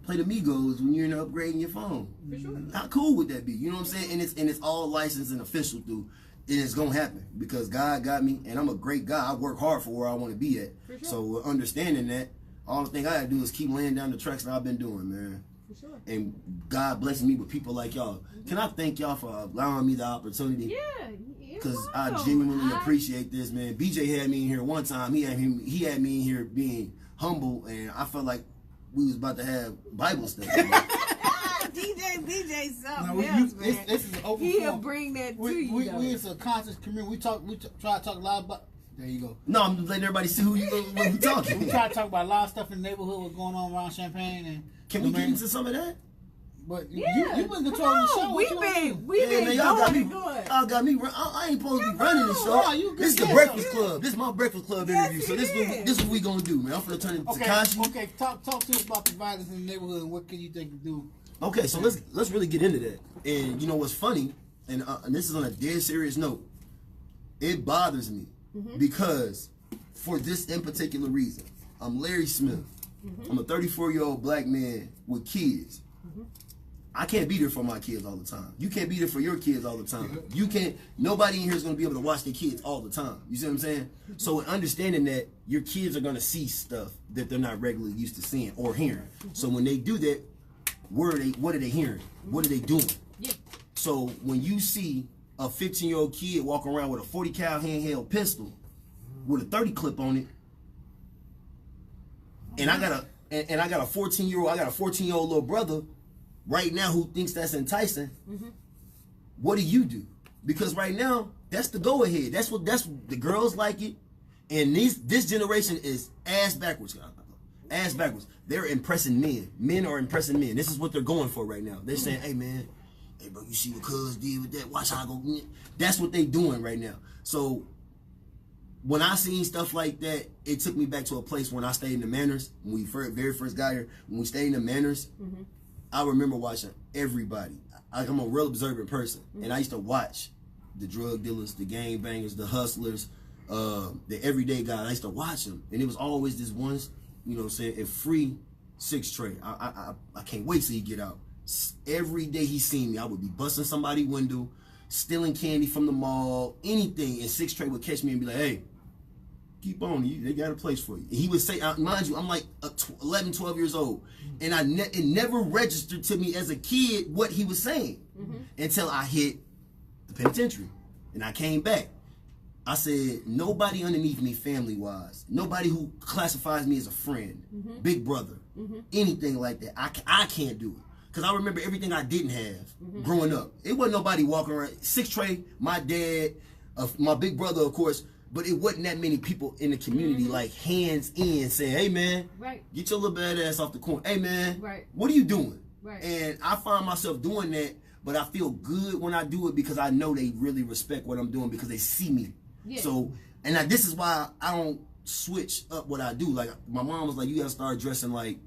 Play the Migos when you're upgrading your phone. For sure. How cool would that be? You know what I'm saying? And it's all licensed and official through. And it's gonna happen because God got me, and I'm a great guy. I work hard for where I want to be at. For sure. So with understanding that, all the thing I gotta do is keep laying down the tracks that I've been doing, man. For sure. And God blessing me with people like y'all. Can I thank y'all for allowing me the opportunity? Yeah. Because I genuinely appreciate this, man. BJ had me in here one time. He had me in here being humble, and I felt like we was about to have Bible study. DJ something Now, else, man. this is an open He'll forum. bring that to We you, though. it's a conscious community. We try to talk a lot about. There you go. No, I'm just letting everybody see who we talking. We try to talk about a lot of stuff in the neighborhood. What's going on around Champaign and. Can we get into some of that? But Yeah. you been Come controlling the show. on. What you gonna do? We've been man, y'all got going me. and going. Y'all got me. I ain't supposed to be running the show. on, you good. This is the Yes, Breakfast yes. Club. This is my Breakfast Club Yes, interview. So it this is what we gonna do, man. I'm finna turn it to Okay, Takashi. okay. Talk to us about the violence in the neighborhood and what can you think to do? Okay, so let's really get into that. And you know what's funny, and this is on a dead serious note. It bothers me because for this in particular reason, I'm Larry Smith. I'm a 34-year-old black man with kids. I can't be there for my kids all the time. You can't be there for your kids all the time. You can't. Nobody in here is going to be able to watch their kids all the time. You see what I'm saying? So understanding that your kids are going to see stuff that they're not regularly used to seeing or hearing. So when they do that, what are they hearing? What are they doing? Yeah. So when you see a 15-year-old kid walking around with a 40 cal handheld pistol with a 30 clip on it, and I got a 14-year-old little brother right now who thinks that's enticing, what do you do? Because right now, that's the go ahead. That's the girls like it. And this generation is ass backwards. Ass backwards. They're impressing men. Men are impressing men. This is what they're going for right now. They're saying, hey man, hey bro, you see what cuz did with that? Watch how I go. That's what they doing right now. So when I seen stuff like that, it took me back to a place when I stayed in the Manors. When we very first got here, when we stayed in the Manors, I remember watching everybody. I'm a real observant person, and I used to watch the drug dealers, the gang bangers, the hustlers, the everyday guy. I used to watch them, and it was always this one, you know what I'm saying, a free 6 tray. I can't wait till he get out. Every day he seen me, I would be busting somebody's window, stealing candy from the mall, anything, and 6 tray would catch me and be like, hey, keep on, they got a place for you. And he would say, mind you, I'm like 11, 12 years old, and it never registered to me as a kid what he was saying until I hit the penitentiary, and I came back. I said, nobody underneath me family-wise, nobody who classifies me as a friend, big brother, anything like that, I can't do it. Because I remember everything I didn't have growing up. It wasn't nobody walking around. 6 tray, my dad, my big brother, of course, but it wasn't that many people in the community like hands in saying, hey man, get your little bad ass off the corner. Hey man, what are you doing? And I find myself doing that, but I feel good when I do it because I know they really respect what I'm doing because they see me. So, and this is why I don't switch up what I do. Like my mom was like, you gotta start dressing like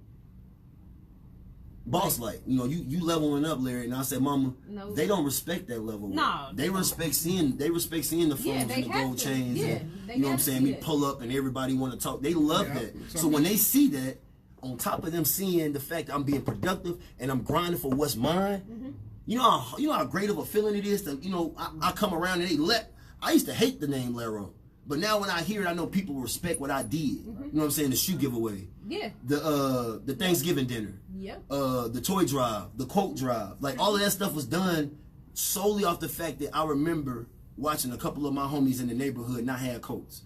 boss like, you know, you leveling up, Larry. And I said, Mama, they don't respect that level. No, they respect seeing the phones and the gold chains. And, you know what I'm saying? We pull up and everybody want to talk. They love that. So when they see that, on top of them seeing the fact that I'm being productive and I'm grinding for what's mine, you know how great of a feeling it is to, you know, I come around and I used to hate the name Laro. But now when I hear it, I know people respect what I did. You know what I'm saying? The shoe giveaway. The Thanksgiving dinner. The toy drive, the quote drive. Like all of that stuff was done solely off the fact that I remember watching a couple of my homies in the neighborhood not have coats.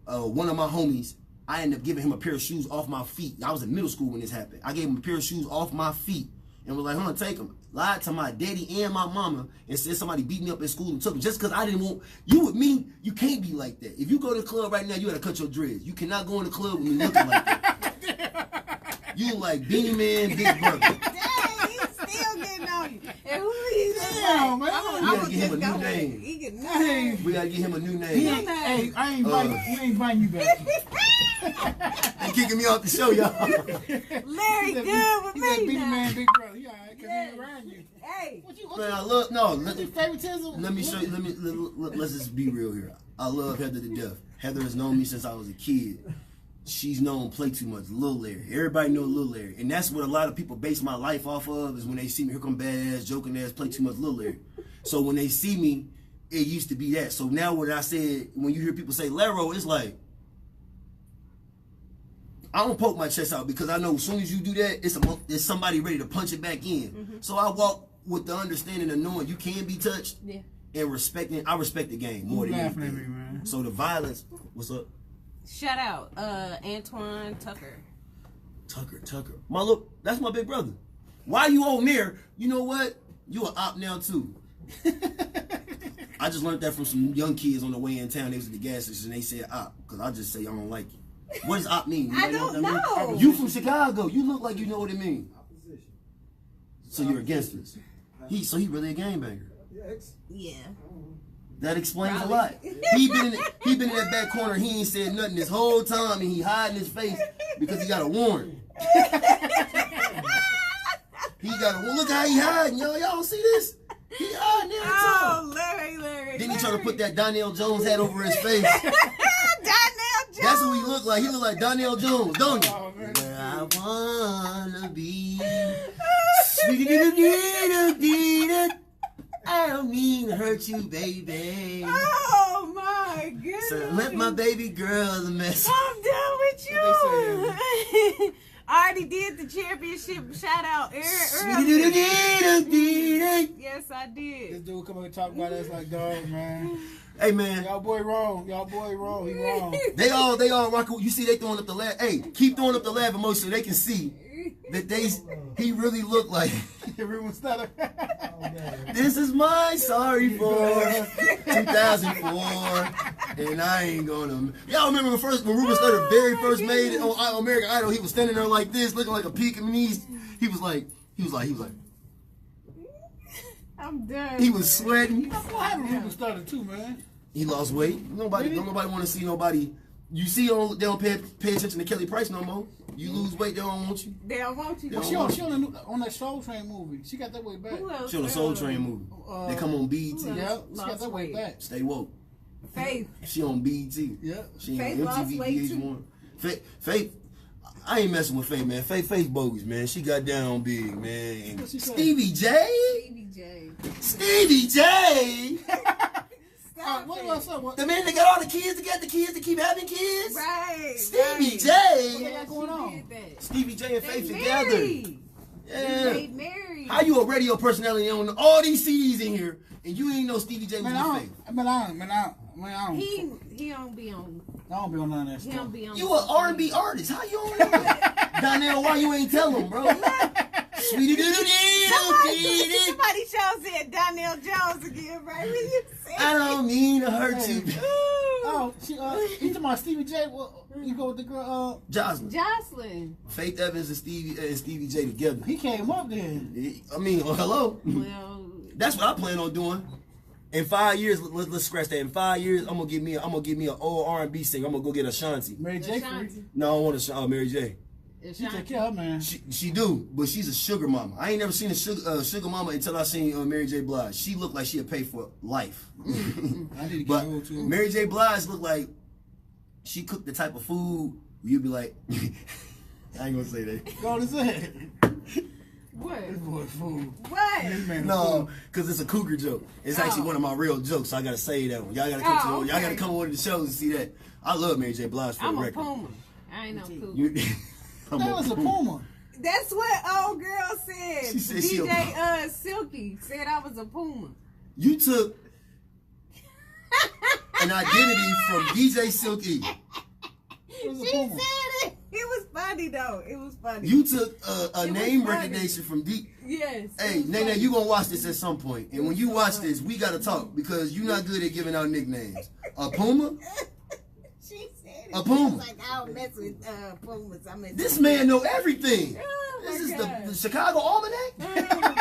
One of my homies, I ended up giving him a pair of shoes off my feet. I was in middle school when this happened. I gave him a pair of shoes off my feet and was like, take them. Lied to my daddy and my mama and said somebody beat me up in school and took them just because I didn't want you with me. You can't be like that. If you go to the club right now, you gotta cut your dreads. You cannot go in the club with me looking like that. You like Beanie Man, Big Brother. Dang, he's still getting on you. And who is that? Man, we gotta get him a new name. We gotta get him a new name. Hey, I ain't inviting you back. They kicking me off the show, y'all. Larry good with me. He's Beanie Man, Big Brother. He all right, because he ain't around you. Hey. Man, I love, what's your favoritism? Let me show you, let's just be real here. I love Heather to death. Heather has known me since I was a kid. She's known Play Too Much, Lil Larry. Everybody know Lil Larry. And that's what a lot of people base my life off of, is when they see me, here come bad ass, joking ass, Play Too Much, Lil Larry. So when they see me, it used to be that. So now when I said, when you hear people say Laro, it's like, I don't poke my chest out because I know as soon as you do that, it's somebody ready to punch it back in. So I walk with the understanding of knowing you can be touched and respecting. I respect the game more than anything. At me, man. So the violence, what's up? Shout out, Antoine Tucker. Tucker. That's my big brother. Why you on there? You know what? You an op now too. I just learned that from some young kids on the way in town. They was at the gas station and they said op, because I just say I don't like it. What does op mean? I don't know. You from Chicago. You look like you know what it means. Opposition. So you're against us. So he really a gangbanger. Yeah. That explains a lot. He been in that back corner. He ain't said nothing this whole time, and he hiding his face because he got a warrant. He got a warrant. Look how he hiding, y'all. Y'all don't see this? He hiding every time. Larry. Then he try to put that Donnell Jones hat over his face. That's what he look like. He look like Donnell Jones, don't he? Where I wanna be. I don't mean to hurt you, baby. Oh my goodness. So let my baby girl the message. I'm done with you. I already did the championship shout out earlier. Yes, I did. This dude come up and talk about us like dog, man. Hey man, y'all boy wrong. He wrong. They all rock. You see, they throwing up the laugh. Hey, keep throwing up the laugh emoji so they can see he really looked like Everyone started. this is my sorry for 2004, and I ain't gonna. Y'all remember when Ruben Studdard very first made it on American Idol? He was standing there like this, looking like a Pekingese. He was like. I'm done. He was sweating. What happened? Ruben Studdard too, man. He lost weight. Don't nobody want to see nobody. You see, they don't pay attention to Kelly Price no more. You lose weight, they don't want you. They don't want you. Well, she on that Soul Train movie. She got that weight back. Who else? She on the Soul Train movie. They come on BET. Yeah, she got that weight back. Stay woke. Faith. She on BET. Yeah. She Faith on lost MTV weight VH1. Faith. I ain't messing with Faith, man. Faith bogus, man. She got down big, man. What she say? Stevie J. What's up? The man that got all the kids to get the kids to keep having kids. Right. Stevie What J. they got going on? Stevie J and Faith They together. married. Yeah. They married. How you a radio personality on all these CDs in here and you ain't know Stevie J was Man, with I Faith? don't He don't be on. I don't be on none of that He stuff. don't be on. You an R&B artist. How you don't know that? Donnell, why you ain't tell him, bro? Sweetie doodle Somebody shows it Donnell Jones again, right? When you say I don't mean to hurt you. Oh, you talking about Stevie J? Well, you go with the girl. Jocelyn. Faith Evans and Stevie J together. He came up then. I mean, hello. Well, That's what I plan on doing. In 5 years, let's scratch that. In 5 years, I'm gonna give me an old R&B singer. I'm gonna go get Ashanti. Mary J. Ashanti. No, I want Mary J. She take care of her, man. She do, but she's a sugar mama. I ain't never seen a sugar mama until I seen Mary J. Blige. She looked like she'd pay for life. I need to get But old too. Mary J. Blige looked like she cooked the type of food where you'd be like, I ain't gonna say that. Go to say. what? This boy fool. What? This man No, fool. because it's a cougar joke. It's actually one of my real jokes, so I gotta say that one. Y'all gotta Oh, y'all gotta come over to the shows and see that. I love Mary J. Blige for I'm the a record. Puma. I ain't no cougar. That was a Puma. That's what old girl said. She said she DJ Silky said I was a Puma. You took an identity from DJ Silky. It was a She Puma. said it. It was funny though. It was funny. You took a It was name funny. recognition from D. Yes. Hey, Nene, you gonna watch this at some point, and when you watch this, we gotta talk because you're not good at giving out nicknames. A Puma? She said it. A Puma. She was like, I don't mess with Pumas. I mess This with man know everything. Oh, my This is God. the Chicago Almanac.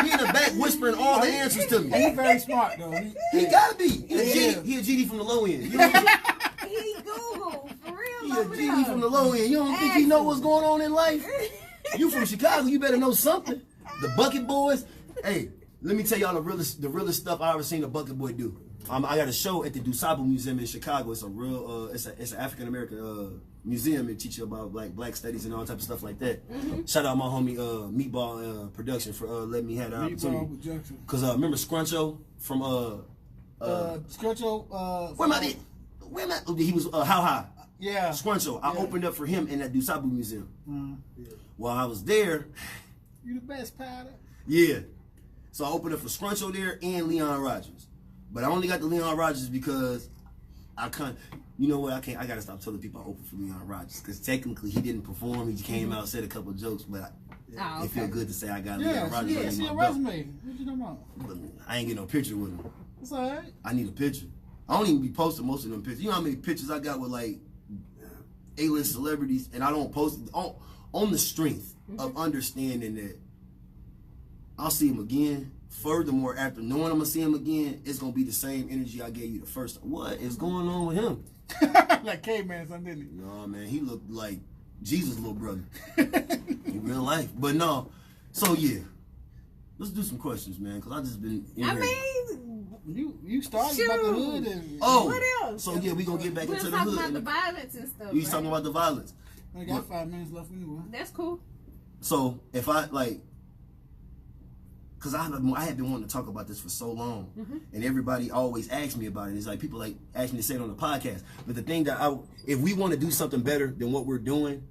He in the back whispering all the answers to me. He's very smart though. He gotta be. He a Yeah. GD. He a GD from the low end. You know what I mean? He Google for real. He a over GD there. from the low end. You don't think he know what's going on in life? You from Chicago, you better know something. The Bucket Boys. Hey, let me tell y'all the realest stuff I ever seen a Bucket Boy do. I got a show at the Dusable Museum in Chicago. It's a real, it's an African American museum and teach you about black studies and all type of stuff like that. Shout out my homie Meatball Production for letting me have the opportunity. Meatball Production. Cause remember Scruncho from Scruncho. where am I? He was How High. Yeah. Scruncho. I Yeah. opened up for him in that Dusable Museum. Yeah. While I was there, You the best, powder. yeah. So I opened up for Scruncho there and Leon Rogers. But I only got the Leon Rogers because I can't. You know what? I gotta stop telling people I opened for Leon Rogers because technically he didn't perform. He came out, said a couple of jokes, but it feel good to say I got Leon Yeah, Rogers yeah. on See my your belt. resume. What you talking about? But I ain't get no picture with him. It's all right. I need a picture. I don't even be posting most of them pictures. You know how many pictures I got with like A-list celebrities, and I don't post it on the strength of understanding that I'll see him again. Furthermore, after knowing I'm gonna see him again, it's gonna be the same energy I gave you the first time. What is going on with him? Like caveman or something, didn't No, man, he looked like Jesus' little brother in real life. But no, so yeah, let's do some questions, man, because I just been. I mean, he? You started about the hood and what else? So yeah, we gonna get back We're into the talking hood. about the violence and stuff. We right? talking about the violence. I got 5 minutes left anyway. That's cool. So if I like, because I have been wanting to talk about this for so long, and everybody always asks me about it. It's like people like ask me to say it on the podcast. But the thing that if we want to do something better than what we're doing,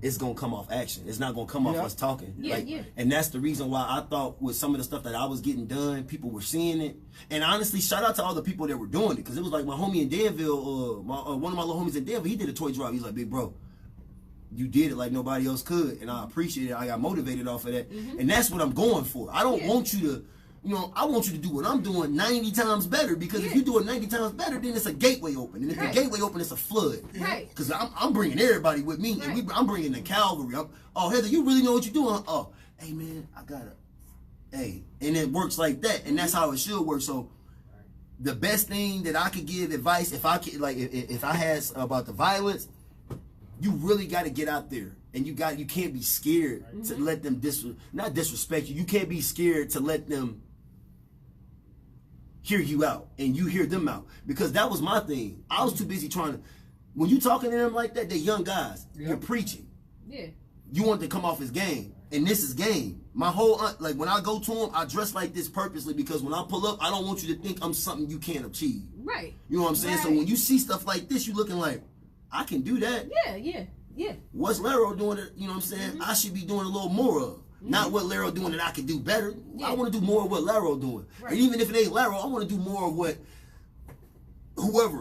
it's gonna come off action. It's not gonna come off us talking. Yeah. And that's the reason why I thought with some of the stuff that I was getting done, people were seeing it. And honestly, shout out to all the people that were doing it, because it was like my homie in Danville, one of my little homies in Danville, he did a toy drive. He's like, big bro, you did it like nobody else could, and I appreciate it. I got motivated off of that, and that's what I'm going for. I don't want you to, you know, I want you to do what I'm doing 90 times better, because if you do it 90 times better, then it's a gateway open, and if the gateway open, it's a flood. Right. Because I'm bringing everybody with me, and I'm bringing the cavalry. Oh, Heather, you really know what you're doing? Oh, hey man, I gotta, hey, and it works like that, and that's how it should work. So the best thing that I could give advice, if I could, like, if I had about the violence, you really got to get out there, and you can't be scared to let them not disrespect you. You can't be scared to let them hear you out and you hear them out, because that was my thing. I was too busy trying to, when you talking to them like that, they're young guys. You're preaching. Yeah. You want to come off as game, and this is game. My whole, like, when I go to them, I dress like this purposely, because when I pull up, I don't want you to think I'm something you can't achieve. Right. You know what I'm saying? So when you see stuff like this, you looking like, I can do that. Yeah. What's Laro doing that, you know what I'm saying, I should be doing a little more of. Not what Laro doing that I can do better. I want to do more of what Laro doing. Right. And even if it ain't Laro, I want to do more of what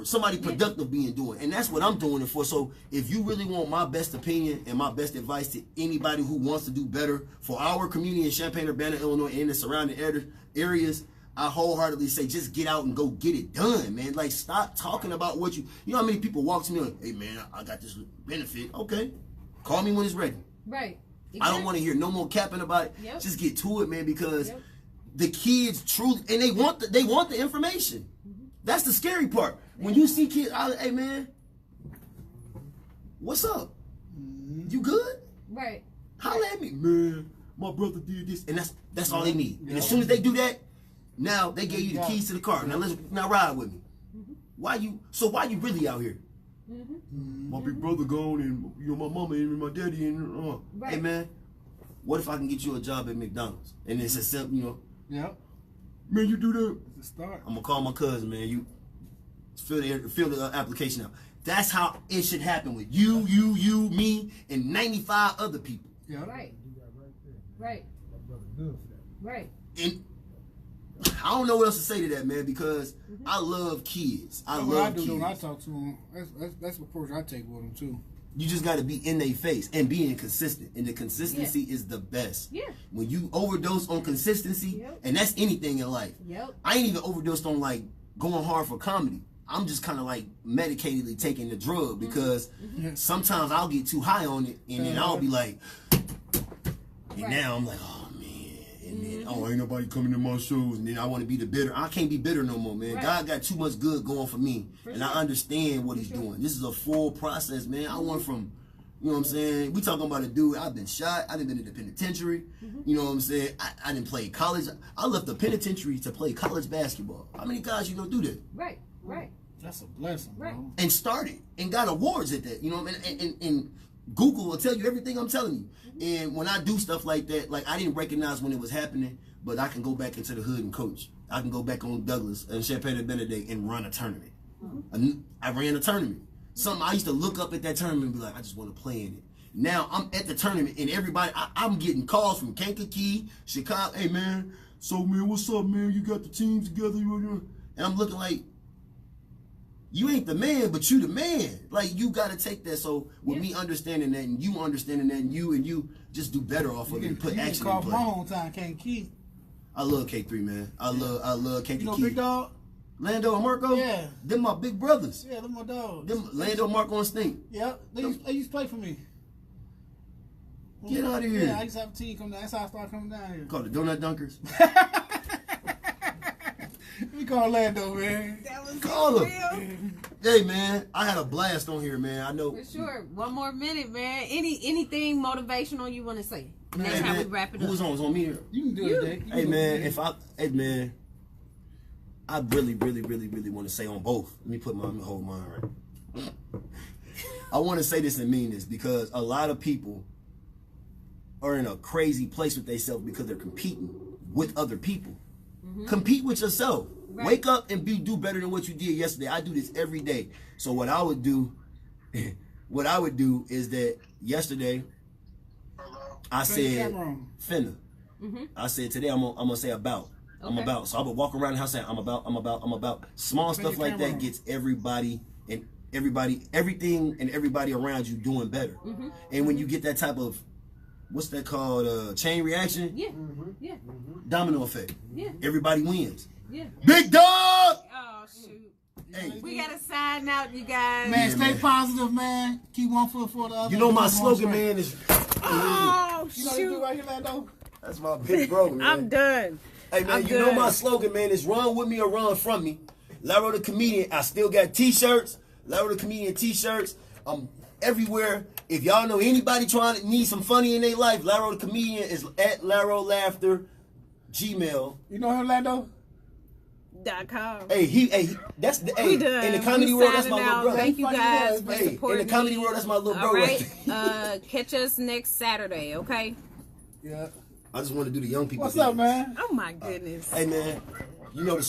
somebody productive being doing. And that's what I'm doing it for. So if you really want my best opinion and my best advice to anybody who wants to do better for our community in Champaign-Urbana, Illinois, and the surrounding areas, I wholeheartedly say just get out and go get it done, man. Like, stop talking about what you know how many people walk to me like, hey man, I got this benefit. Okay, call me when it's ready. Right. Exactly. I don't want to hear no more capping about it. Just get to it, man, because the kids truly, and they want the information. That's the scary part. When you see kids, hey man, what's up? You good? Right. Holla at me, man. My brother did this, and that's all they need. And as soon as they do that, now they gave you the keys to the car. Now ride with me. Why you really out here? My big brother gone, and you know my mama and my daddy and hey man, what if I can get you a job at McDonald's? And it's a simple, you know. Yep. Man, you do that. It's a start. I'm gonna call my cousin, man. You fill the application out. That's how it should happen with you, me, and 95 other people. Yeah. Right. Right. Right. And I don't know what else to say to that, man, because I love kids. I love kids. When I talk to them, that's the approach I take with them too. You just got to be in their face and being consistent, and the consistency is the best. Yeah. When you overdose on consistency, and that's anything in life. I ain't even overdosed on like going hard for comedy. I'm just kind of like medicatedly taking the drug, because sometimes I'll get too high on it, and then I'll be like, and now I'm like, oh man, and then ain't nobody coming to my shows, and then I want to be the bitter. I can't be bitter no more, man. God got too much good going for me, and I understand what He's doing. This is a full process, man. I went from, you know what I'm saying, we talking about a dude, I've been shot, I done been in the penitentiary, you know what I'm saying, I didn't play college. I left the penitentiary to play college basketball. How many guys you gonna do that? Right. That's a blessing, bro. And started and got awards at that, you know what I mean? And Google will tell you everything I'm telling you. And when I do stuff like that, like, I didn't recognize when it was happening, but I can go back into the hood and coach. I can go back on Douglas and Champaign-Urbana and run a tournament. I ran a tournament. Something I used to look up at that tournament and be like, I just want to play in it. Now I'm at the tournament, and everybody, I'm getting calls from Kankakee, Chicago. Hey man, so man, what's up, man? You got the teams together? And I'm looking like, you ain't the man, but you the man. Like, you got to take that. So with me understanding that, and you understanding that, and you just do better off of it and put action in play. My whole time, Kankakee. I love K3, man. I love Kankakee. You know Big Dog? Lando and Marco? Yeah. Them my big brothers. Yeah, them my dogs. Them Lando, Marco, and Stink. Yep. They used to play for me. Get out of here. Yeah, I used to have a team come down. That's how I started coming down here. Called the Donut Dunkers. We call Lando, man. That was Call real. him. Hey, man, I had a blast on here, man. I know. For sure. One more minute, man. Anything motivational you want to say? And that's how we wrap it up. Who's on? It's on me here. You can do it, Jake. Hey, man, I really want to say on both. Let me hold mine right. I want to say this and mean this, because a lot of people are in a crazy place with themselves because they're competing with other people. Compete with yourself. Right. Wake up and do better than what you did yesterday. I do this every day. So what I would do is that yesterday I said finna. I said today I'm gonna say about. Okay. I'm about. So I would walk around the house saying I'm about. Small stuff like that gets everybody, and everything and everybody around you doing better. And when you get that type of, what's that called, chain reaction? Yeah. Yeah. Domino effect. Yeah. Everybody wins. Yeah. Big dog! Oh, shoot. Hey, We got to sign out, you guys. Man, Yeah, stay man. positive, man. Keep one foot for the other. you know my One slogan, straight. man, is... Oh, You know what you do right here, Lando? That's my big bro, man. I'm done. Hey, man, I'm you know done. my slogan, man, is run with me or run from me. Laro the Comedian. I still got t-shirts. Laro the Comedian t-shirts. I'm everywhere. If y'all know anybody trying to need some funny in their life, Laro the Comedian is at Laro Laughter, Gmail. You know him, Lando? .com. Hey, that's the, We hey, done. in the comedy We world, that's my signing little out. brother. Thank you guys for Hey, in supporting the comedy me. world, that's my little bro. All right. Right. Catch us next Saturday, okay? Yeah. I just want to do the young people. What's up, thing. man? Oh, my goodness. Hey, man, you know the